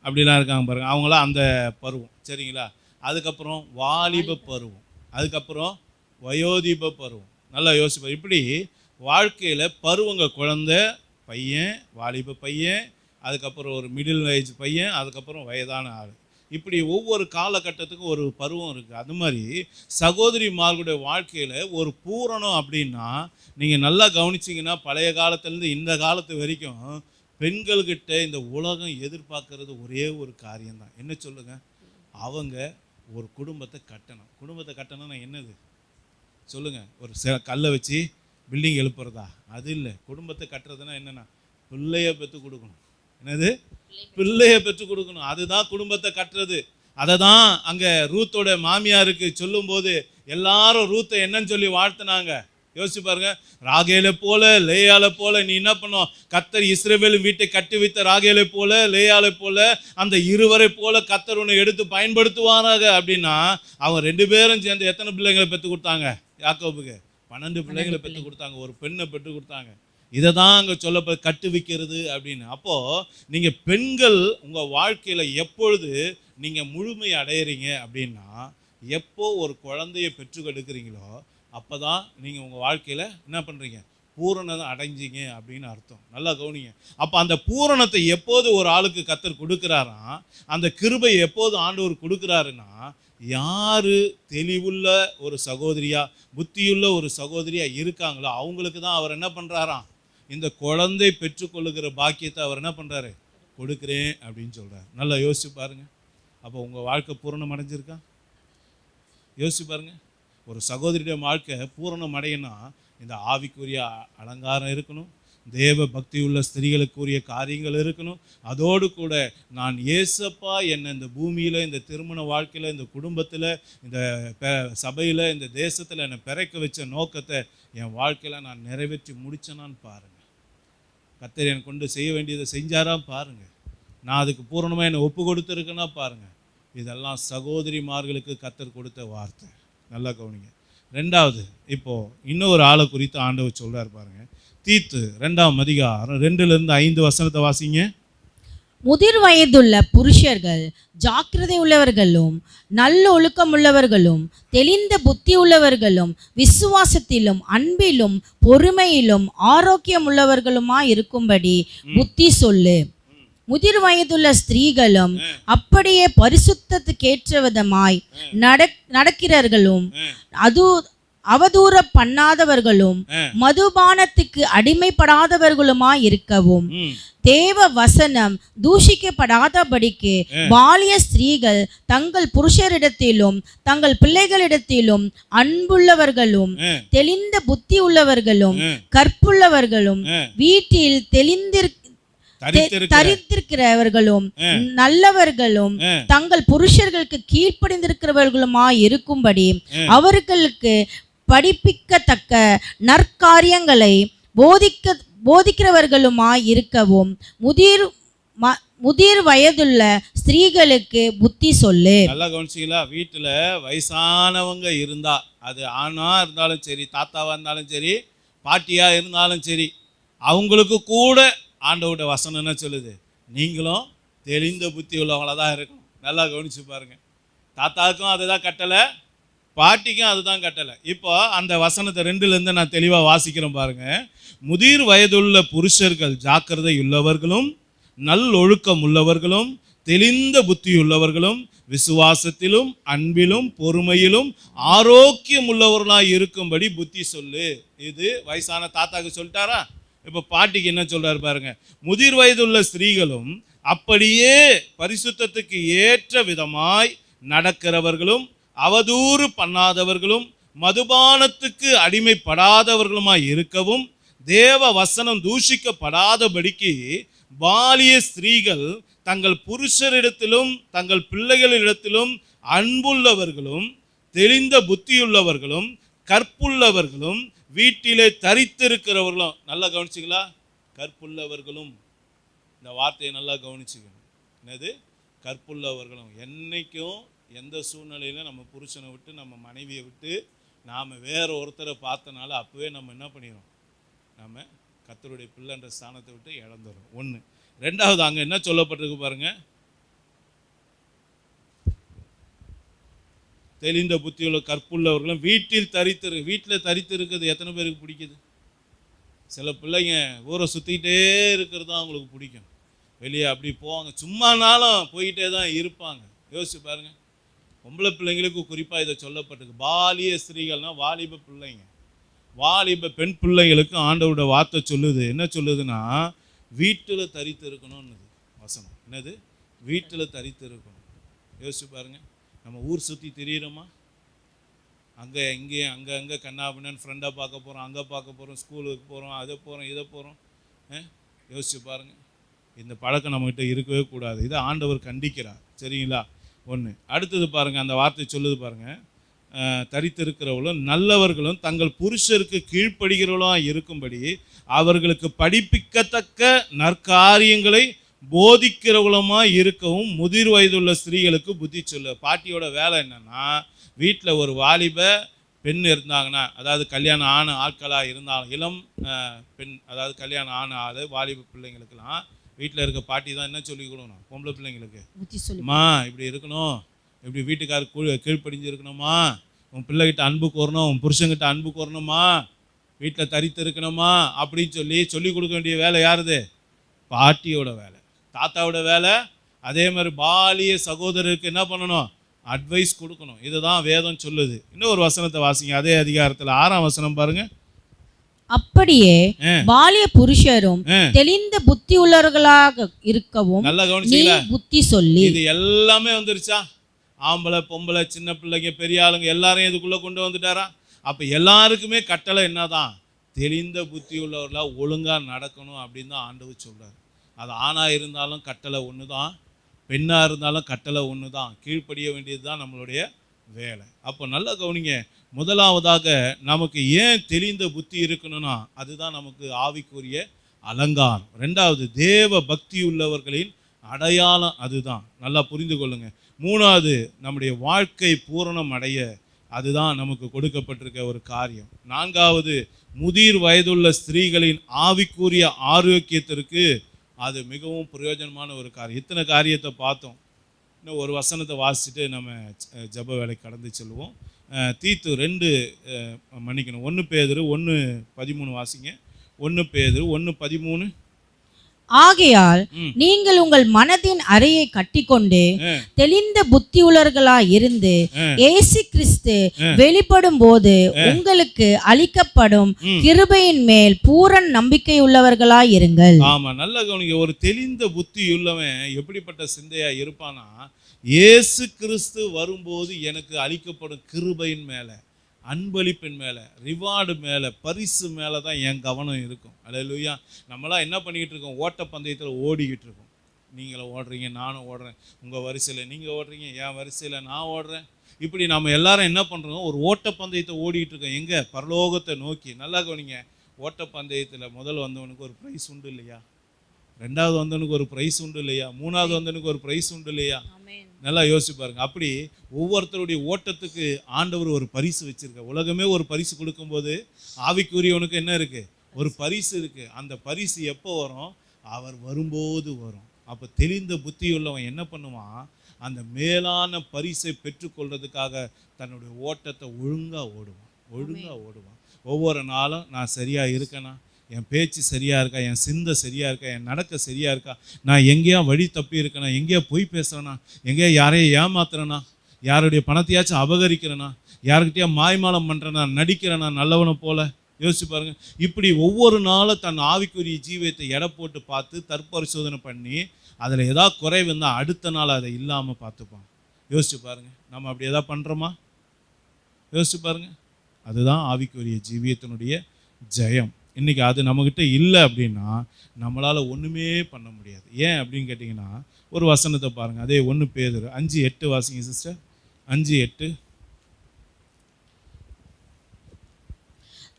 அப்படிலாம் இருக்காங்க பாருங்கள், அவங்களாம் அந்த பருவம். சரிங்களா? அதுக்கப்புறம் வாலிப பருவம், அதுக்கப்புறம் வயோதிப பருவம். நல்லா யோசிப்போம். இப்படி வாழ்க்கையில் பருவங்கள், குழந்தை, பையன், வாலிப பையன், அதுக்கப்புறம் ஒரு மிடில் ஏஜ் பையன், அதுக்கப்புறம் வயதான ஆள். இப்படி ஒவ்வொரு காலகட்டத்துக்கும் ஒரு பருவம் இருக்குது. அது மாதிரி சகோதரிமார்களுடைய வாழ்க்கையில் ஒரு பூரணம் அப்படின்னா, நீங்கள் நல்லா கவனிச்சிங்கன்னா, பழைய காலத்துலேருந்து இந்த காலத்து வரைக்கும் பெண்கள்கிட்ட இந்த உலகம் எதிர்பார்க்கறது ஒரே ஒரு காரியம்தான். என்ன சொல்லுங்கள்? அவங்க ஒரு குடும்பத்தை கட்டணும். குடும்பத்தை கட்டணும்னா என்னது சொல்லுங்கள்? ஒரு கல்லை வச்சு பில்டிங் எழுப்புறதா? அது இல்லை. குடும்பத்தை கட்டுறதுன்னா என்னென்னா, பிள்ளைய பெற்று கொடுக்கணும். என்னது? பிள்ளைய பெற்று கொடுக்கணும். அதுதான் குடும்பத்தை கட்டுறது. அதை தான் அங்கே ரூத்தோட மாமியாருக்கு சொல்லும்போது எல்லாரும் ரூத்தை என்னன்னு சொல்லி வாழ்த்தினாங்க. யோசிச்சு பாருங்க. ராகேலை போல லேயாலை போல நீ என்ன பண்ணும்? கர்த்தர் இஸ்ரவேல் வீட்டை கட்டி வைத்த ராகேலை போல லேயாலை போல அந்த இருவரை போல கர்த்தர் உன்னை எடுத்து பயன்படுத்துவாராக அப்படின்னா, அவங்க 2 பேரும் சேர்ந்து எத்தனை பிள்ளைங்களை பெற்று கொடுத்தாங்க? யாக்கோபுக்கு 12 பிள்ளைங்களை பெற்று கொடுத்தாங்க, ஒரு பெண்ணை பெற்று கொடுத்தாங்க. இதை தான் அங்கே சொல்லப்ப கட்டு வைக்கிறது அப்படின்னு. அப்போது நீங்கள் பெண்கள் உங்கள் வாழ்க்கையில் எப்பொழுது நீங்கள் முழுமை அடையிறீங்க அப்படின்னா, எப்போ ஒரு குழந்தைய பெற்று எடுக்கிறீங்களோ அப்போ தான் நீங்கள் உங்கள் வாழ்க்கையில் என்ன பண்ணுறீங்க? பூரணம் அடைஞ்சிங்க அப்படின்னு அர்த்தம். நல்லா கவனிங்க. அப்போ அந்த பூரணத்தை எப்போது ஒரு ஆளுக்கு கர்த்தர் கொடுக்குறாராம், அந்த கிருபை எப்போது ஆண்டவர் கொடுக்குறாருன்னா, யாரு தெளிவுள்ள ஒரு சகோதரியா புத்தியுள்ள ஒரு சகோதரியா இருக்காங்களோ அவங்களுக்கு தான் அவர் என்ன பண்ணுறாராம், இந்த குழந்தை பெற்றுக்கொள்ளுகிற பாக்கியத்தை அவர் என்ன பண்ணுறாரு, கொடுக்குறேன் அப்படின்னு சொல்கிறார். நல்லா யோசிச்சு பாருங்க. அப்போ உங்கள் வாழ்க்கை பூரணம் அடைஞ்சிருக்கா? யோசிச்சு பாருங்க. ஒரு சகோதரியுடைய வாழ்க்கை பூரணம் அடையணும்னா இந்த ஆவிக்குரிய அலங்காரம் இருக்கணும், தேவ பக்தி உள்ள ஸ்திரீகளுக்குரிய காரியங்கள் இருக்கணும். அதோடு கூட நான் ஏசப்பா என்னை இந்த பூமியில், இந்த திருமண வாழ்க்கையில், இந்த குடும்பத்தில், இந்த சபையில், இந்த தேசத்தில் என்னை பிறக்க வச்ச நோக்கத்தை என் வாழ்க்கையில் நான் நிறைவேற்றி முடிச்சேனான்னு பாருங்கள். கர்த்தர் எனக்கு கொண்டு செய்ய வேண்டியதை செஞ்சாராம் பாருங்கள். நான் அதுக்கு பூரணமாக என்னை ஒப்பு கொடுத்துருக்கேன்னா பாருங்கள். இதெல்லாம் சகோதரிமார்களுக்கு கர்த்தர் கொடுத்த வார்த்தை. நல்லா கவனிங்க. ரெண்டாவது, இப்போது இன்னொரு ஆளை குறித்து ஆண்டவர் சொல்கிறார் பாருங்க. தீத்து 2ஆம் அதிகாரம் 2-5 வசனத்தை வாசிங்க. முதிர் வயதுள்ள புருஷர்கள் ஜாக்கிரதை உள்ளவர்களும் நல்லொழுக்கமுள்ளவர்களும் தெளிந்த புத்தி உள்ளவர்களும் விசுவாசத்திலும் அன்பிலும் பொறுமையிலும் ஆரோக்கியம் உள்ளவர்களுமாய் இருக்கும்படி புத்தி சொல்லு. முதிர் வயதுள்ள ஸ்திரீகளும் அப்படியே பரிசுத்தத்துக்கேற்ற விதமாய் நடக்கிறவர்களும் அவதூற பண்ணாதவர்களும் மதுபானத்துக்கு அடிமைப்படாதவர்களுமாய் இருக்கவும், தேவ வசனம் தூஷிக்கப்படாதபடிக்கு பாலிய ஸ்திரீகள் தங்கள் புருஷரிடத்திலும் தங்கள் பிள்ளைகளிடத்திலும் அன்புள்ளவர்களும் தெளிந்த புத்தி உள்ளவர்களும் கற்புள்ளவர்களும் வீட்டில் தரித்திருக்கிறவர்களும் நல்லவர்களும் தங்கள் புருஷர்களுக்கு கீழ்ப்படிந்திருக்கிறவர்களுமாய் இருக்கும்படி அவர்களுக்கு படிப்பிக்கத்தக்க நற்காரியங்களை போதிக்கிறவர்களுமாய் இருக்கவும் முதிர் வயதுள்ள ஸ்திரீகளுக்கு புத்தி சொல்லு. நல்லா கவனிச்சிங்களா? வீட்டில் வயசானவங்க இருந்தா, அது ஆணா இருந்தாலும் சரி, தாத்தாவா இருந்தாலும் சரி, பாட்டியா இருந்தாலும் சரி, அவங்களுக்கு கூட ஆண்டவருடைய வசனம் என்ன சொல்லுது, நீங்களும் தெளிந்த புத்தி உள்ளவங்களாக தான் இருக்கணும். நல்லா கவனிச்சு பாருங்க. தாத்தாவுக்கும் அதுதான் கட்டளை, பாட்டிக்கும் அதுதான் கட்டளை. இப்போ அந்த வசனத்தை 2லேருந்து நான் தெளிவாக வாசிக்கிறேன் பாருங்க. முதிர் வயதுள்ள புருஷர்கள் ஜாக்கிரதை உள்ளவர்களும் நல்லொழுக்கம் உள்ளவர்களும் தெளிந்த புத்தி உள்ளவர்களும் விசுவாசத்திலும் அன்பிலும் பொறுமையிலும் ஆரோக்கியம் உள்ளவர்களாக இருக்கும்படி புத்தி சொல்லு. இது வயசான தாத்தாக்கு சொல்லிட்டாரா? இப்போ பாட்டிக்கு என்ன சொல்றாரு பாருங்க. முதிர் வயதுள்ள ஸ்திரீகளும் அப்படியே பரிசுத்தத்துக்கு ஏற்ற விதமாய் நடக்கிறவர்களும் அவதூறு பண்ணாதவர்களும் மதுபானத்துக்கு அடிமைப்படாதவர்களுமாய் இருக்கவும், தேவ வசனம் தூஷிக்கப்படாதபடிக்கு பாலிய ஸ்திரீகள் தங்கள் புருஷரிடத்திலும் தங்கள் பிள்ளைகளிடத்திலும் அன்புள்ளவர்களும் தெளிந்த புத்தியுள்ளவர்களும் கற்புள்ளவர்களும் வீட்டிலே தரித்திருக்கிறவர்களும். நல்லா கவனிச்சிங்களா? கற்புள்ளவர்களும், இந்த வார்த்தையை நல்லா கவனிச்சுக்கணும். என்னது? கற்புள்ளவர்களும். என்னைக்கும் எந்த சூழ்நிலையிலும் நம்ம புருஷனை விட்டு நம்ம மனைவியை விட்டு நாம் வேற ஒருத்தரை பார்த்தனால அப்போவே நம்ம என்ன பண்ணிடுறோம், நம்ம கர்த்தருடைய பிள்ளைன்ற ஸ்தானத்தை விட்டு இழந்துடும். 1. 2வது, அங்கே என்ன சொல்லப்பட்டிருக்கு பாருங்க. தெளிந்த புத்தியுள்ள கற்புள்ளவர்களும் வீட்டில் வீட்டில் தரித்திருக்கிறது எத்தனை பேருக்கு பிடிக்குது? சில பிள்ளைங்க ஊரை சுற்றிக்கிட்டே இருக்கிறது தான் அவங்களுக்கு பிடிக்கும். வெளியே அப்படி போவாங்க, சும்மானாலும் போயிட்டே தான் இருப்பாங்க. யோசிச்சு பாருங்க. பொம்பளை பிள்ளைங்களுக்கு குறிப்பாக இதை சொல்லப்பட்டிருக்கு. பாலிய ஸ்திரீகள்னால் வாலிப பிள்ளைங்க, வாலிப பெண் பிள்ளைங்களுக்கு ஆண்டவருடைய வார்த்தை சொல்லுது. என்ன சொல்லுதுன்னா, வீட்டில் தரித்து இருக்கணும்னு வசனம். என்னது? வீட்டில் தரித்து இருக்கணும். யோசிச்சு பாருங்க. நம்ம ஊர் சுற்றி தெரியுறோமா? அங்கே இங்கேயும் அங்கே கண்ணாபின்னு ஃப்ரெண்டாக பார்க்க போகிறோம், அங்கே பார்க்க போகிறோம், ஸ்கூலுக்கு போகிறோம், அதை போகிறோம், இதை போகிறோம். யோசிச்சு பாருங்கள். இந்த பழக்கம் நம்மகிட்ட இருக்கவே கூடாது. இதை ஆண்டவர் கண்டிக்கிறார். சரிங்களா? 1. அடுத்தது பாருங்கள், அந்த வார்த்தை சொல்லுது பாருங்கள். தரித்திருக்கிறவர்களும் நல்லவர்களும் தங்கள் புருஷருக்கு கீழ்ப்படுகிறவர்களாக இருக்கும்படி அவர்களுக்கு படிப்பிக்கத்தக்க நற்காரியங்களை போதிக்கிறவங்களுமா இருக்கவும் முதிர் வயதுள்ள ஸ்திரீகளுக்கு புத்தி சொல்லு. பாட்டியோட வேலை என்னன்னா, வீட்டில் ஒரு வாலிப பெண் இருந்தாங்கன்னா, அதாவது கல்யாணம் ஆன ஆட்களாக இருந்தாலும், இளம் பெண், அதாவது கல்யாணம் ஆன ஆள் வாலிப பிள்ளைங்களுக்கெல்லாம் வீட்டில் இருக்க பாட்டி தான் என்ன சொல்லி கொடுக்கணும், பொம்பளை பிள்ளைங்களுக்கு, அம்மா இப்படி இருக்கணும், இப்படி வீட்டுக்காரர் கீழ்ப்படிஞ்சு இருக்கணுமா, உன் பிள்ளைகிட்ட அன்பு கோரணும், உன் புருஷங்கிட்ட அன்பு கோரணுமா, வீட்டில் தரித்து இருக்கணுமா அப்படின்னு சொல்லி கொடுக்க வேண்டிய வேலை யாருது? பாட்டியோட வேலை, தாத்தாவோட வேலை. அதே மாதிரி பாலிய சகோதரருக்கு என்ன பண்ணணும்? அட்வைஸ் கொடுக்கணும். இதுதான் வேதம் சொல்லுது. இன்னும் ஒரு வசனத்தை வாசிங்க, அதே அதிகாரத்தில் 6ஆம் வசனம் பாருங்க. அப்படியே பாலிய புருஷரும் தெளிந்த புத்தி உள்ளவர்களாக இருக்கவும் நல்லா நீ கவனிச்சீங்களா? புத்தி சொல்லி. இது எல்லாமே வந்துருச்சா? ஆம்பளை பொம்பளை சின்ன பிள்ளைங்க பெரிய ஆளுங்க எல்லாரையும் இதுக்குள்ள கொண்டு வந்துட்டாரா? அப்ப எல்லாருக்குமே கட்டளை என்னதான்? தெளிந்த புத்தி உள்ளவர்களா ஒழுங்கா நடக்கணும் அப்படின்னு தான் ஆண்டவர் சொல்றாரு. அது ஆணா இருந்தாலும் கட்டளை ஒன்று தான், பெண்ணா இருந்தாலும் கட்டளை ஒன்று தான். கீழ்ப்படிய வேண்டியது தான் நம்மளுடைய வேலை. அப்போ நல்லா கவனிங்க. முதலாவதாக நமக்கு ஏன் தெளிந்த புத்தி இருக்கணும்னா அதுதான் நமக்கு ஆவிக்குரிய அலங்காரம். ரெண்டாவது தேவ பக்தி உள்ளவர்களின் அடையாளம், அதுதான். நல்லா புரிந்து கொள்ளுங்க. மூணாவது நம்முடைய வாழ்க்கை பூரணம் அடைய அதுதான் நமக்கு கொடுக்கப்பட்டிருக்க ஒரு காரியம். நான்காவது முதிர் வயதுள்ள ஸ்திரீகளின் ஆவிக்குரிய ஆரோக்கியத்திற்கு அது மிகவும் பிரயோஜனமான ஒரு காரியம். இத்தனை காரியத்தை பார்த்தோம். இன்னும் ஒரு வசனத்தை வாசிச்சுட்டு நம்ம ஜப வேலை கடந்து செல்வோம். தீத்து 2 மன்னிக்கணும் 1 பேதுரு 1:13 வாசிங்க. 1 பேதுரு 1:13. ஆகையால் நீங்கள் உங்கள் மனதின் அறையை கட்டிக்கொண்டு தெளிந்த புத்தி உள்ளவர்களாய் இருந்து இயேசு கிறிஸ்து வெளிப்படும் போது உங்களுக்கு அளிக்கப்படும் கிருபையின் மேல் பூரண நம்பிக்கை உள்ளவர்களாய் இருங்கள். ஆமா, நல்ல கவனிங்க. ஒரு தெளிந்த புத்தி உள்ளவன் எப்படிப்பட்ட சிந்தையா இருப்பானா, இயேசு கிறிஸ்து வரும்போது எனக்கு அளிக்கப்படும் கிருபையின் மேல, அன்பளிப்பின் மேலே, ரிவார்டு மேலே, பரிசு மேலே தான் என் கவனம் இருக்கும். அல்லேலூயா. நம்மளாம் என்ன பண்ணிக்கிட்டு இருக்கோம்? ஓட்டப்பந்தயத்தில் ஓடிக்கிட்டு இருக்கோம். நீங்களும் ஓடுறீங்க, நானும் ஓடுறேன். உங்கள் வரிசையில் நீங்கள் ஓடுறீங்க, என் வரிசையில் நான் ஓடுறேன். இப்படி நம்ம எல்லாரும் என்ன பண்ணுறோம்? ஒரு ஓட்டப்பந்தயத்தை ஓடிக்கிட்டு இருக்கோம். எங்கே? பரலோகத்தை நோக்கி. நல்லா கவனிங்க. ஓட்டப்பந்தயத்தில் முதல் வந்தவனுக்கு ஒரு ப்ரைஸ் உண்டு இல்லையா? ரெண்டாவது வந்தவனுக்கு ஒரு ப்ரைஸ் உண்டு இல்லையா? மூணாவது வந்தவனுக்கு ஒரு ப்ரைஸ் உண்டு இல்லையா? நல்லா யோசிச்சு பாருங்க. அப்படி ஒவ்வொருத்தருடைய ஓட்டத்துக்கு ஆண்டவர் ஒரு பரிசு வச்சிருக்க. உலகமே ஒரு பரிசு கொடுக்கும்போது ஆவிக்குரியவனுக்கு என்ன இருக்கு? ஒரு பரிசு இருக்கு. அந்த பரிசு எப்போ வரும்? அவர் வரும்போது வரும். அப்போ தெளிந்த புத்தி உள்ளவன் என்ன பண்ணுவான்? அந்த மேலான பரிசை பெற்றுக்கொள்றதுக்காக தன்னுடைய ஓட்டத்தை ஒழுங்கா ஓடுவான். ஒவ்வொரு நாளும் நான் சரியா இருக்கேனா, என் பேச்சு சரியா இருக்கா, என் சிந்தை சரியா இருக்கா, என் நடக்க சரியா இருக்கா, நான் எங்கேயா வழி தப்பி இருக்கேனா, எங்கேயா பொய் பேசுறேனா, எங்கேயா யாரையும் ஏமாத்துறேனா, யாருடைய பணத்தையாச்சும் அபகரிக்கிறேனா, யாருக்கிட்டையா மாய்மாலம் பண்றேனா, நடிக்கிறேனா நல்லவனை போல. யோசிச்சு பாருங்க. இப்படி ஒவ்வொரு நாளும் தன் ஆவிக்குரிய ஜீவியத்தை எடை போட்டு பார்த்து தற்பரிசோதனை பண்ணி அதில் ஏதாவது குறைவு இருந்தால் அடுத்த நாள் அதை இல்லாமல் பார்த்துப்பான். யோசிச்சு பாருங்க. நம்ம அப்படி ஏதாவது பண்ணுறோமா? யோசிச்சு பாருங்க. அதுதான் ஆவிக்குரிய ஜீவியத்தினுடைய ஜெயம். இன்றைக்கி அது நம்மக்கிட்ட இல்லை அப்படின்னா நம்மளால் ஒன்றுமே பண்ண முடியாது. ஏன் அப்படின்னு கேட்டிங்கன்னா ஒரு வசனத்தை பாருங்கள். அதே 1 பேதுரு 5:8 வாசிங்க சிஸ்டர். 5:8.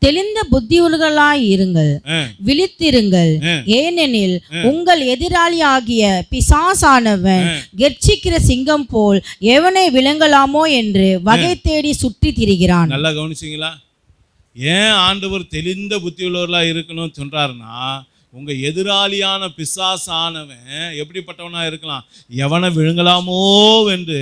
தெளிந்த புத்தியுள்ளவர்களாய் இருங்கள், விழித்திருங்கள். ஏனெனில் உங்கள் எதிராளி ஆகிய பிசாசானவன் கெர்ச்சிக்கிற சிங்கம் போல் எவனை விளங்கலாமோ என்று வகை தேடி சுற்றி திரிகிறான். நல்லா கவனிச்சிங்களா? ஏன் ஆண்டவர் தெளிந்த புத்தியுள்ளவர்களாக இருக்கணும்னு சொல்கிறாருன்னா, உங்கள் எதிராளியான பிசாசானவன் எப்படிப்பட்டவனா இருக்கலாம்? எவனை விழுங்கலாமோ என்று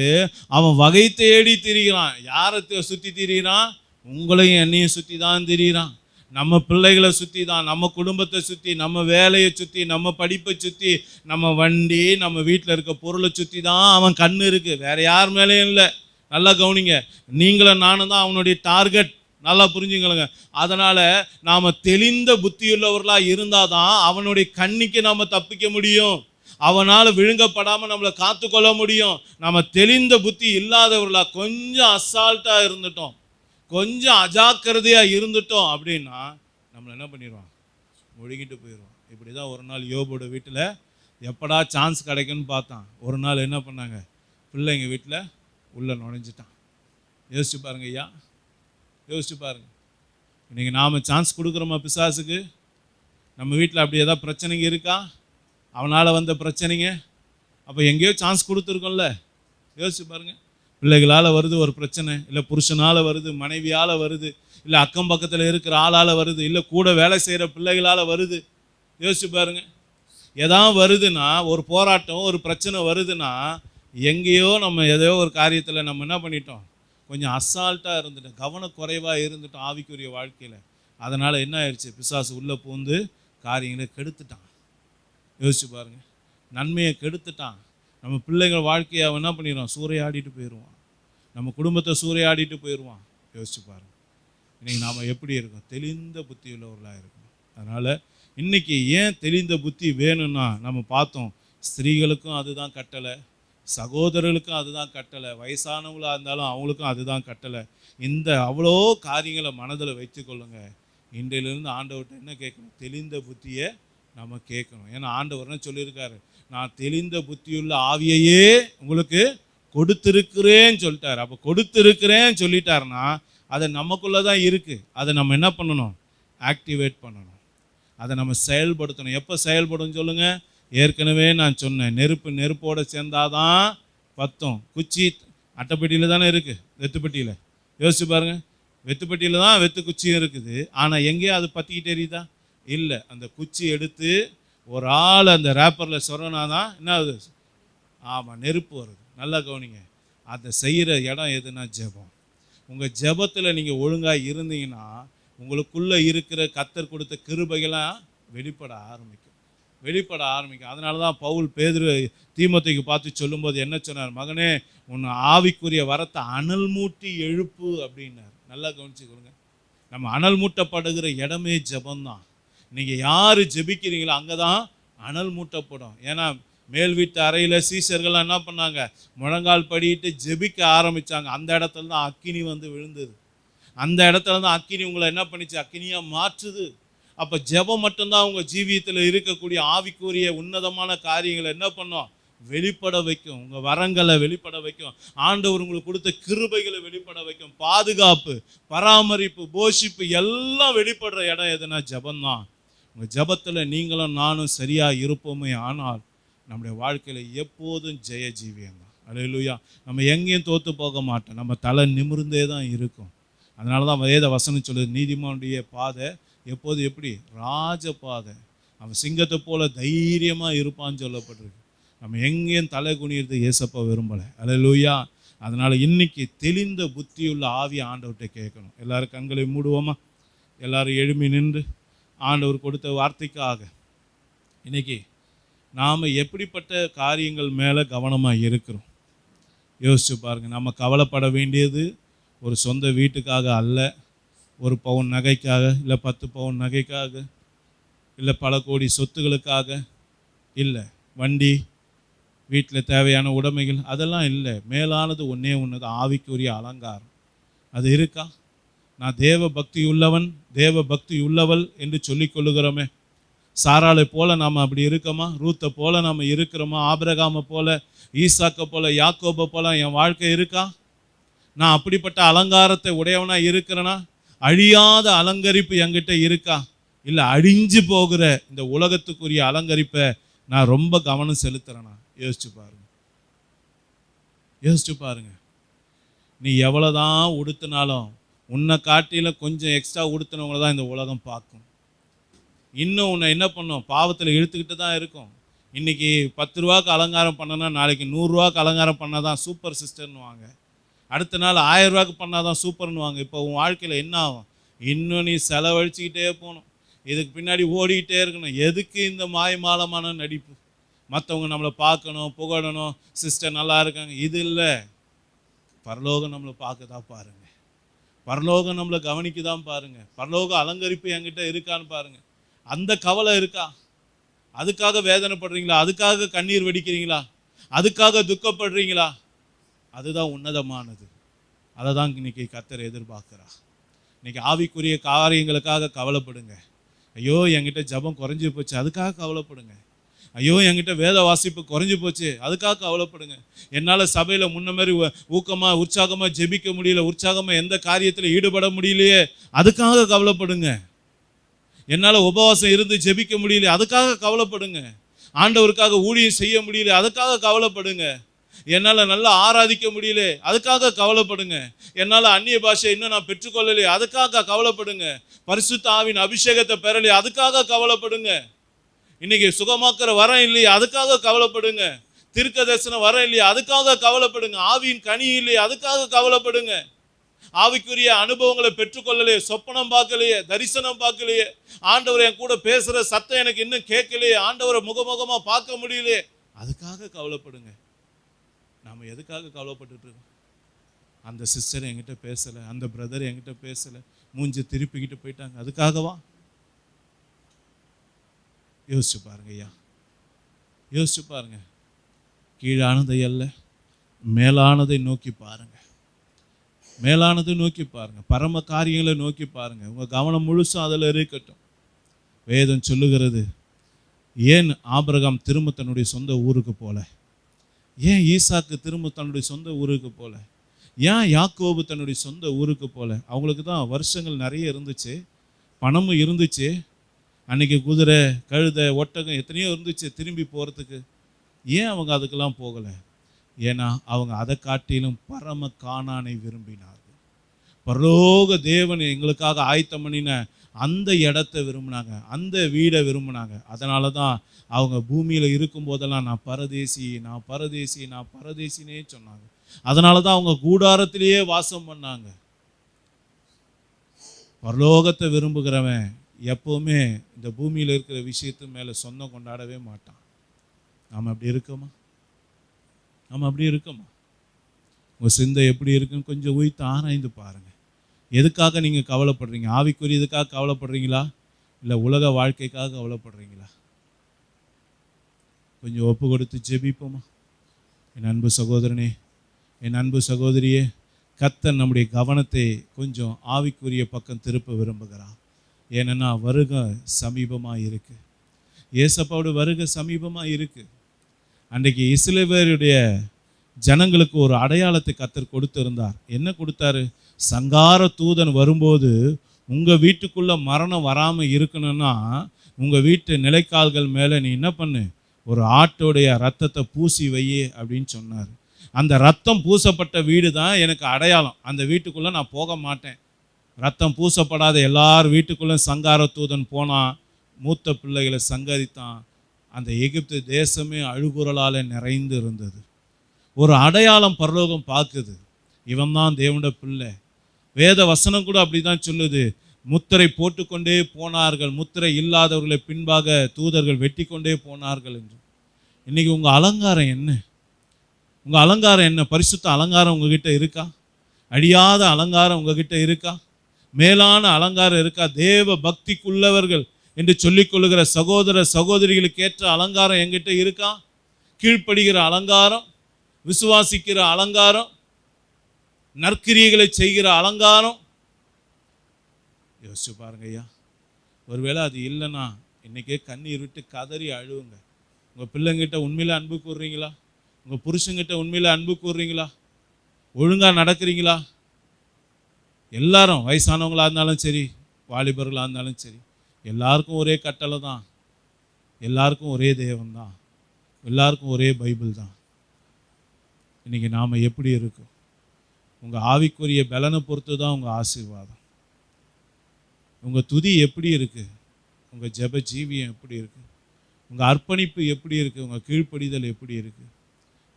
அவன் வகை தேடி திரிகிறான். யாரை சுற்றி திரிகிறான்? உங்களையும் என்னையும் சுற்றி தான் திரிகிறான். நம்ம பிள்ளைகளை சுற்றி தான், நம்ம குடும்பத்தை சுற்றி, நம்ம வேலையை சுற்றி, நம்ம படிப்பை சுற்றி, நம்ம வண்டி, நம்ம வீட்டில் இருக்க பொருளை சுற்றி தான் அவன் கண்ணு இருக்குது. வேறு யார் மேலேயும் இல்லை. நல்லா கவனிங்க. நீங்களும் நானும் தான் அவனுடைய டார்கெட். நல்லா புரிஞ்சுங்களுங்க. அதனால் நாம் தெளிந்த புத்தியுள்ளவர்களாக இருந்தால் தான் அவனுடைய கண்ணிக்கு நாம் தப்பிக்க முடியும். அவனால் விழுங்கப்படாமல் நம்மளை காத்துக்கொள்ள முடியும். நம்ம தெளிந்த புத்தி இல்லாதவர்களாக கொஞ்சம் அசால்ட்டாக இருந்துட்டோம், கொஞ்சம் அஜாக்கிரதையாக இருந்துட்டோம் அப்படின்னா நம்மளை என்ன பண்ணிடுவான்? முழுகிட்டு போயிடுவான். இப்படி தான் ஒரு நாள் யோபோட வீட்டில் எப்படா சான்ஸ் கிடைக்குன்னு பார்த்தான். ஒரு நாள் என்ன பண்ணாங்க? பிள்ளைங்க வீட்டில் உள்ளே நுழைஞ்சிட்டான். யோசிச்சு பாருங்க ஐயா, யோசிச்சு பாருங்க. இன்றைக்கி நாம் சான்ஸ் கொடுக்குறோமா பிசாசுக்கு? நம்ம வீட்டில் அப்படி ஏதாவது பிரச்சனைங்க இருக்கா? அவனால் வந்த பிரச்சனைங்க அப்போ எங்கேயோ சான்ஸ் கொடுத்துருக்கோம்ல. யோசிச்சு பாருங்கள். பிள்ளைகளால் வருது ஒரு பிரச்சனை, இல்லை புருஷனால் வருது, மனைவியால் வருது, இல்லை அக்கம் பக்கத்தில் இருக்கிற ஆளால் வருது, இல்லை கூட வேலை செய்கிற பிள்ளைகளால் வருது. யோசிச்சு பாருங்கள். எதாவது வருதுன்னா, ஒரு போராட்டம் ஒரு பிரச்சனை வருதுன்னா எங்கேயோ நம்ம எதையோ ஒரு காரியத்தில் நம்ம என்ன பண்ணிட்டோம்? கொஞ்சம் அசால்ட்டாக இருந்துட்டோம், கவனக்குறைவாக இருந்துட்டோம் ஆவிக்குரிய வாழ்க்கையில். அதனால் என்ன ஆயிடுச்சு, பிசாசு உள்ளே பூந்து காரியங்களை கெடுத்துட்டான். யோசிச்சு பாருங்க, நன்மையை கெடுத்துட்டான். நம்ம பிள்ளைகள் வாழ்க்கையை அவன் என்ன பண்ணிடுவான், சூறையாடிட்டு போயிடுவான். நம்ம குடும்பத்தை சூறையாடிட்டு போயிடுவான். யோசிச்சு பாருங்க, இன்றைக்கி நாம் எப்படி இருக்கோம், தெளிந்த புத்தி உள்ளவர்களாக இருக்கணும். அதனால் இன்றைக்கி ஏன் தெளிந்த புத்தி வேணும்னா, நம்ம பார்த்தோம் ஸ்திரீகளுக்கும் அதுதான் கட்டளை, சகோதரர்களுக்கும் அதுதான் கட்டளை, வயசானவங்களாக இருந்தாலும் அவங்களுக்கும் அதுதான் கட்டளை. இந்த அவ்வளோ காரியங்களை மனதில் வைத்துக்கொள்ளுங்க. இன்றையிலிருந்து ஆண்டவர்கிட்ட என்ன கேட்கணும், தெளிந்த புத்தியை நம்ம கேட்கணும். ஏன்னா ஆண்டவர்னு சொல்லியிருக்காரு, நான் தெளிந்த புத்தியுள்ள ஆவியையே உங்களுக்கு கொடுத்துருக்கிறேன்னு சொல்லிட்டார். அப்போ கொடுத்துருக்கிறேன்னு சொல்லிட்டாருன்னா அது நமக்குள்ளே தான் இருக்குது. அதை நம்ம என்ன பண்ணணும், ஆக்டிவேட் பண்ணணும், அதை நம்ம செயல்படுத்தணும். எப்போ செயல்படும் சொல்லுங்கள், ஏற்கனவே நான் சொன்னேன், நெருப்போடு சேர்ந்தாதான் பத்தும். குச்சி அட்டைப்பெட்டியில் தானே இருக்குது, வெத்துப்பெட்டியில். யோசிச்சு பாருங்கள், வெத்துப்பெட்டியில் தான் வெத்து குச்சியும் இருக்குது. ஆனால் எங்கேயோ அது பற்றிக்கிட்டு எரியுதா? இல்லை. அந்த குச்சி எடுத்து ஒரு ஆள் அந்த ரேப்பரில் சொரனா தான் என்ன ஆகுது, ஆமாம், நெருப்பு வருது. நல்லா கவனிங்க, அதை செய்கிற இடம் எதுனா ஜெபம். உங்கள் ஜெபத்தில் நீங்கள் ஒழுங்காக இருந்தீங்கன்னா உங்களுக்குள்ளே இருக்கிற கர்த்தர் கொடுத்த கிருபைகளாம் வெளிப்பட ஆரம்பிக்கும். அதனால தான் பவுல் பேதுரு தீமோத்தேயுக்கு பார்த்து சொல்லும்போது என்ன சொன்னார், மகனே உன் ஆவிக்குரிய வரத்தை அனல் மூட்டி எழுப்பு அப்படின்னார். நல்லா கவனிச்சுக்கொள்ளுங்க, நம்ம அனல் மூட்டப்படுகிற இடமே ஜெபம்தான். நீங்கள் யார் ஜெபிக்கிறீங்களோ அங்கே தான் அனல் மூட்டப்படும். ஏன்னா மேல் வீட்டு அறையில் சீஷர்கள்லாம் என்ன பண்ணாங்க, முழங்கால் படிட்டு ஜெபிக்க ஆரம்பித்தாங்க. அந்த இடத்துல தான் அக்கினி வந்து விழுந்தது. அந்த இடத்துல தான் அக்கினி உங்களை என்ன பண்ணிச்சு, அக்கினியாக மாற்றுது. அப்போ ஜெபம் மட்டும்தான் உங்கள் ஜீவியத்தில் இருக்கக்கூடிய ஆவிக்குரிய உன்னதமான காரியங்களை என்ன பண்ணோம், வெளிப்பட வைக்கும். உங்கள் வரங்களை வெளிப்பட வைக்கும். ஆண்டவர் உங்களுக்கு கொடுத்த கிருபைகளை வெளிப்பட வைக்கும். பாதுகாப்பு, பராமரிப்பு, போஷிப்பு எல்லாம் வெளிப்படுற இடம் எதுனா ஜெபம்தான். உங்கள் ஜெபத்தில் நீங்களும் நானும் சரியாக இருப்போமே ஆனால் நம்முடைய வாழ்க்கையில் எப்போதும் ஜெய ஜீவியம் தான். அல்லேலூயா. நம்ம எங்கேயும் தோற்று போக மாட்டோம். நம்ம தலை நிமிர்ந்தே தான் இருக்கும். அதனால தான் வேத வசனம் சொல்லுது, நீதிமானுடைய பாதை எப்போது எப்படி, ராஜ பாதை. அவன் சிங்கத்தை போல தைரியமாக இருப்பான்னு சொல்லப்பட்டிருக்கு. நம்ம எங்கேயும் தலை குனியிறது ஏசப்பா விரும்பலை. அல்லேலூயா. அதனால் இன்னைக்கு தெளிந்த புத்தியுள்ள ஆவியை ஆண்டவர்கிட்ட கேட்கணும். எல்லாரும் கண்களை மூடுவோமா? எல்லாரும் எழும்பி நின்று ஆண்டவர் கொடுத்த வார்த்தைக்காக இன்னைக்கு நாம் எப்படிப்பட்ட காரியங்கள் மேலே கவனமாக இருக்கிறோம் யோசிச்சு பாருங்கள். நம்ம கவலைப்பட வேண்டியது ஒரு சொந்த வீட்டுக்காக அல்ல, ஒரு பவுன் நகைக்காக, இல்லை 10 பவுன் நகைக்காக, இல்லை பல கோடி சொத்துகளுக்காக இல்லை, வண்டி, வீட்டில் தேவையான உடைமைகள், அதெல்லாம் இல்லை. மேலானது ஒன்றே ஒன்று தான், ஆவிக்குரிய அலங்காரம். அது இருக்கா? நான் தேவ பக்தி உள்ளவன், தேவ பக்தி உள்ளவள் என்று சொல்லிக் கொள்ளுகிறோமே. சாராளை போல நாம் அப்படி இருக்கோமா? ரூத்தை போல நாம் இருக்கிறோமா? ஆபிரகாமை போல, ஈசாக்கை போல, யாக்கோபை போல என் வாழ்க்கை இருக்கா? நான் அப்படிப்பட்ட அலங்காரத்தை உடையவனா இருக்கிறேனா? அழியாத அலங்கரிப்பு என்கிட்ட இருக்கா? இல்லை அழிஞ்சு போகிற இந்த உலகத்துக்குரிய அலங்கரிப்பை நான் ரொம்ப கவனம் செலுத்துறேனா? யோசிச்சு பாருங்க. நீ எவ்வளோதான் உடுத்தினாலும் உன்னை காட்டில கொஞ்சம் எக்ஸ்ட்ரா உடுத்தினவங்கள தான் இந்த உலகம் பார்க்கும். இன்னும் உன்னை என்ன பண்ணும், பாவத்தில் இழுத்துக்கிட்டு தான் இருக்கும். இன்றைக்கி 10 ரூபாய்க்கு அலங்காரம் பண்ணனா நாளைக்கு 100 ரூபாய்க்கு அலங்காரம் பண்ணால் தான் சூப்பர் சிஸ்டர்னு வாங்க. அடுத்த நாள் 1000 ரூபாய்க்கு பண்ணால் தான் சூப்பர்னு வாங்க. இப்போ உன் வாழ்க்கையில் என்ன ஆகும், இன்னும் நீ செலவழிச்சிக்கிட்டே போகணும், இதுக்கு பின்னாடி ஓடிக்கிட்டே இருக்கணும். எதுக்கு இந்த மாயமாலமான நடிப்பு? மற்றவங்க நம்மளை பார்க்கணும், புகழணும், சிஸ்டர் நல்லா இருக்காங்க, இது இல்லை. பரலோகம் நம்மளை பார்க்க தான் பாருங்கள், பரலோகம் நம்மளை கவனிக்க தான் பாருங்கள், பரலோக அலங்கரிப்பு என்கிட்ட இருக்கான்னு பாருங்கள். அந்த கவலை இருக்கா? அதுக்காக வேதனைப்படுறீங்களா? அதுக்காக கண்ணீர் வெடிக்கிறீங்களா? அதுக்காக துக்கப்படுறீங்களா? அதுதான் உன்னதமானது. அதை தான் இன்னைக்கு கர்த்தர் எதிர்பார்க்குறா. இன்னைக்கு ஆவிக்குரிய காரியங்களுக்காக கவலைப்படுங்க. ஐயோ என்கிட்ட ஜபம் குறைஞ்சி போச்சு, அதுக்காக கவலைப்படுங்க. ஐயோ என்கிட்ட வேத வாசிப்பு குறைஞ்சி போச்சு, அதுக்காக கவலைப்படுங்க. என்னால் சபையில் முன்ன மாதிரி ஊக்கமாக உற்சாகமாக ஜெபிக்க முடியல, உற்சாகமாக எந்த காரியத்தில் ஈடுபட முடியலையே, அதுக்காக கவலைப்படுங்க. என்னால் உபவாசம் இருந்து ஜெபிக்க முடியல, அதுக்காக கவலைப்படுங்க. ஆண்டவருக்காக ஊழியம் செய்ய முடியல, அதுக்காக கவலைப்படுங்க. என்னால் நல்லா ஆராதிக்க முடியல, அதுக்காக கவலைப்படுங்க. என்னால் அந்நிய பாஷை இன்னும் நான் பெற்றுக்கொள்ளலையே, அதுக்காக கவலைப்படுங்க. பரிசுத்த ஆவின் அபிஷேகத்தை பெறலையே, அதுக்காக கவலைப்படுங்க. இன்னைக்கு சுகமாக்குற வரம் இல்லையே, அதுக்காக கவலைப்படுங்க. தீர்க்க தரிசனம் வரம் இல்லையே, அதுக்காக கவலைப்படுங்க. ஆவியின் கனி இல்லையே, அதுக்காக கவலைப்படுங்க. ஆவிக்குரிய அனுபவங்களை பெற்றுக்கொள்ளலையே, சொப்பனம் பார்க்கலையே, தரிசனம் பார்க்கலையே, ஆண்டவர் என் கூட பேசுகிற சத்தம் எனக்கு இன்னும் கேட்கலையே, ஆண்டவரை முகமுகமாக பார்க்க முடியலையே, அதுக்காக கவலைப்படுங்க. நாம் எதுக்காக கவலைப்பட்டுட்டு இருக்கோம்? அந்த சிஸ்டர் என்கிட்ட பேசலை, அந்த பிரதர் என்கிட்ட பேசலை, மூஞ்சி திருப்பிக்கிட்டு போயிட்டாங்க, அதுக்காகவா? யோசிச்சு பாருங்க ஐயா, யோசிச்சு பாருங்க. கீழானதை அல்ல, மேலானதை நோக்கி பாருங்க, மேலானதை நோக்கி பாருங்க, பரம காரியங்களை நோக்கி பாருங்க. உங்க கவனம் முழுசும் அதில் இருக்கட்டும். வேதம் சொல்லுகிறது, ஏன் ஆபிரகாம் திரும்ப தன்னுடைய சொந்த ஊருக்கு போல, ஏன் ஈசாக்கு திரும்ப தன்னுடைய சொந்த ஊருக்கு போல, ஏன் யாக்கோபு தன்னுடைய சொந்த ஊருக்கு போல? அவங்களுக்கு தான் வருஷங்கள் நிறைய இருந்துச்சு, பணமும் இருந்துச்சு, அன்னைக்கு குதிரை, கழுதை, ஒட்டகம் எத்தனையோ இருந்துச்சு திரும்பி போகிறதுக்கு. ஏன் அவங்க அதுக்கெல்லாம் போகலை? ஏன்னா அவங்க அதை காட்டிலும் பரம கானானை விரும்பினார்கள். பரலோக தேவன் எங்களுக்காக ஆயத்தம் பண்ணின அந்த இடத்த விரும்பினாங்க, அந்த வீடை விரும்பினாங்க. அதனால தான் அவங்க பூமியில் இருக்கும்போதெல்லாம் நான் பரதேசி, நான் பரதேசி, நான் பரதேசினே சொன்னாங்க. அதனால தான் அவங்க கூடாரத்திலேயே வாசம் பண்ணாங்க. பரலோகத்தை விரும்புகிறவன் எப்போவுமே இந்த பூமியில் இருக்கிற விஷயத்து மேலே சொந்தம் கொண்டாடவே மாட்டான். நாம் அப்படி இருக்கோமா? நம்ம அப்படி இருக்கோமா? உங்கள் சிந்தை எப்படி இருக்குன்னு கொஞ்சம் உயிர்த்து ஆராய்ந்து பாருங்கள். எதுக்காக நீங்கள் கவலைப்படுறீங்க? ஆவிக்குரிய இதுக்காக கவலைப்படுறீங்களா, இல்லை உலக வாழ்க்கைக்காக கவலைப்படுறீங்களா? கொஞ்சம் ஒப்பு கொடுத்து ஜெபிப்போமா? என் அன்பு சகோதரனே, என் அன்பு சகோதரியே, கர்த்தர் நம்முடைய கவனத்தை கொஞ்சம் ஆவிக்குரிய பக்கம் திருப்ப விரும்புகிறார். ஏன்னா வருகை சமீபமாக இருக்குது. ஏசப்பாவோட வருகை சமீபமாக இருக்குது. அன்றைக்கு இஸ்ரவேலுடைய ஜனங்களுக்கு ஒரு அடையாளத்தை கர்த்தர் கொடுத்திருந்தார். என்ன கொடுத்தாரு? சங்கார தூதன் வரும்போது உங்கள் வீட்டுக்குள்ளே மரணம் வராமல் இருக்கணும்னா உங்கள் வீட்டு நிலைக்கால்கள் மேலே நீ என்ன பண்ணு, ஒரு ஆட்டோடைய ரத்தத்தை பூசி வையே அப்படின்னு சொன்னார். அந்த ரத்தம் பூசப்பட்ட வீடு தான் எனக்கு அடையாளம். அந்த வீட்டுக்குள்ளே நான் போக மாட்டேன். ரத்தம் பூசப்படாத எல்லார் வீட்டுக்குள்ளே சங்கார தூதன் போனான், மூத்த பிள்ளைகளை சங்கரித்தான். அந்த எகிப்து தேசமே அழுகுரலால் நிறைந்து இருந்தது. ஒரு அடையாளம் பரலோகம் பார்க்குது, இவன் தான் தேவனுடைய பிள்ளை. வேத வசனம் கூட அப்படி தான் சொல்லுது, முத்திரை போட்டுக்கொண்டே போனார்கள், முத்திரை இல்லாதவர்களை பின்பாக தூதர்கள் வெட்டி கொண்டே போனார்கள் என்று. இன்றைக்கி உங்கள் அலங்காரம் என்ன? உங்கள் அலங்காரம் என்ன? பரிசுத்த அலங்காரம் உங்ககிட்ட இருக்கா? அழியாத அலங்காரம் உங்ககிட்ட இருக்கா? மேலான அலங்காரம் இருக்கா? தேவ பக்திக்குள்ளவர்கள் என்று சொல்லிக்கொள்ளுகிற சகோதர சகோதரிகளுக்கு ஏற்ற அலங்காரம் என்கிட்ட இருக்கா? கீழ்ப்படுகிற அலங்காரம், விசுவாசிக்கிற அலங்காரம், நற்கிரியைகளை செய்கிற அலங்காரம். யோசிச்சு பாருங்க ஐயா. ஒருவேளை அது இல்லைன்னா இன்னைக்கே கண்ணீர் விட்டு கதறி அழுவுங்க. உங்கள் பிள்ளைங்கிட்ட உண்மையில அன்பு கூறுறீங்களா? உங்கள் புருஷங்கிட்ட உண்மையில அன்பு கூறுறீங்களா? ஒழுங்காக நடக்கிறீங்களா? எல்லாரும் வயசானவங்களாக இருந்தாலும் சரி, வாலிபர்களாக இருந்தாலும் சரி, எல்லாருக்கும் ஒரே கட்டளை தான், எல்லாருக்கும் ஒரே தேவன் தான், எல்லாருக்கும் ஒரே பைபிள் தான். இன்றைக்கி நாம் எப்படி இருக்கோம்? உங்கள் ஆவிக்குரிய பலனை பொறுத்து தான் உங்கள் ஆசீர்வாதம். உங்கள் துதி எப்படி இருக்குது? உங்கள் ஜெப ஜீவியம் எப்படி இருக்குது? உங்கள் அர்ப்பணிப்பு எப்படி இருக்குது? உங்கள் கீழ்ப்படிதல் எப்படி இருக்குது?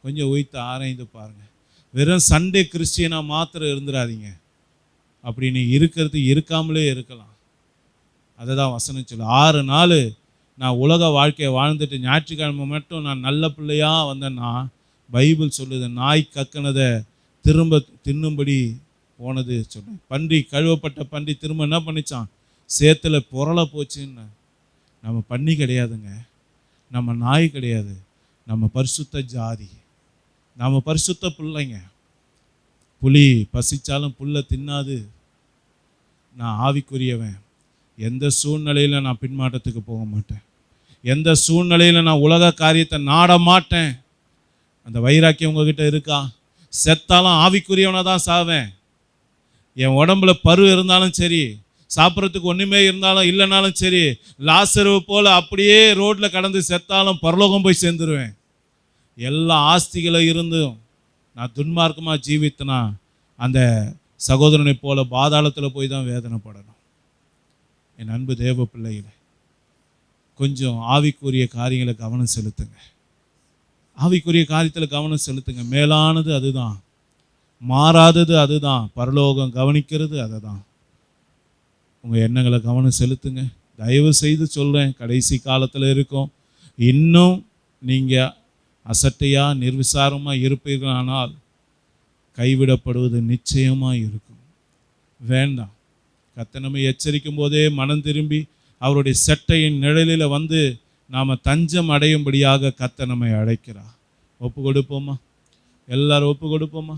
கொஞ்சம் உய்த்து ஆராய்ந்து பாருங்கள். வெறும் சண்டே கிறிஸ்டியனாக மாத்திரம் இருந்துடாதீங்க. அப்படி நீ இருக்கிறது இருக்காமலே இருக்கலாம். அதை தான் வசனம் சொல்லு. 6 நாள் நான் உலக வாழ்க்கையை வாழ்ந்துட்டு ஞாயிற்றுக்கிழமை மட்டும் நான் நல்ல பிள்ளையாக வந்தேன்னா பைபிள் சொல்லுது, நாய் கக்கினதை திரும்ப தின்னும்படி போனது சொன்னேன். பன்றி, கழுவப்பட்ட பன்றி திரும்ப என்ன பண்ணிச்சான்? சேத்துல புரள போச்சுன்னு. நம்ம பன்றி கிடையாதுங்க, நம்ம நாய் கிடையாது, நம்ம பரிசுத்த ஜாதி, நம்ம பரிசுத்த பிள்ளைங்க. புலி பசிச்சாலும் புல்லை தின்னாது. நான் ஆவிக்குரியவன். எந்த சூழ்நிலையில் நான் பின்மாற்றத்துக்கு போக மாட்டேன். எந்த சூழ்நிலையில் நான் உலக காரியத்தை நாட மாட்டேன். அந்த வைராக்கியம் உங்ககிட்ட இருக்கா? செத்தாலும் ஆவிக்குரியவனாக தான் சாவேன். என் உடம்புல பரு இருந்தாலும் சரி, சாப்பிட்றதுக்கு ஒன்றுமே இருந்தாலும் இல்லைனாலும் சரி, லாசருவை போல் அப்படியே ரோட்டில் கடந்து செத்தாலும் பரலோகம் போய் சேர்ந்துருவேன். எல்லா ஆஸ்திகளும் இருந்தும் நான் துன்மார்க்கமாக ஜீவித்தனா அந்த சகோதரனை போல பாதாளத்தில் போய் தான் வேதனைப்படணும். என் அன்பு தேவ பிள்ளைகளை, கொஞ்சம் ஆவிக்குரிய காரியங்களை கவனம் செலுத்துங்க. ஆவிக்குரிய காரியத்தில் கவனம் செலுத்துங்க. மேலானது அதுதான். மாறாதது அதுதான். பரலோகம் கவனிக்கிறது அதை தான். உங்கள் எண்ணங்களை கவனம் செலுத்துங்க. தயவு செய்து சொல்கிறேன், கடைசி காலத்தில் இருக்கோம். இன்னும் நீங்கள் அசட்டையாக நிர்விசாரமாக இருப்பீர்களானால் கைவிடப்படுவது நிச்சயமாக இருக்கும். வேண்டாம். கர்த்தர் நம்மை எச்சரிக்கும் போதே மனம் திரும்பி அவருடைய சட்டையின் நிழலில் வந்து நாம் தஞ்சம் அடையும்படியாக கர்த்தர் நம்மை அழைக்கிறார். ஒப்பு கொடுப்போமா? எல்லாரும் ஒப்பு கொடுப்போமா?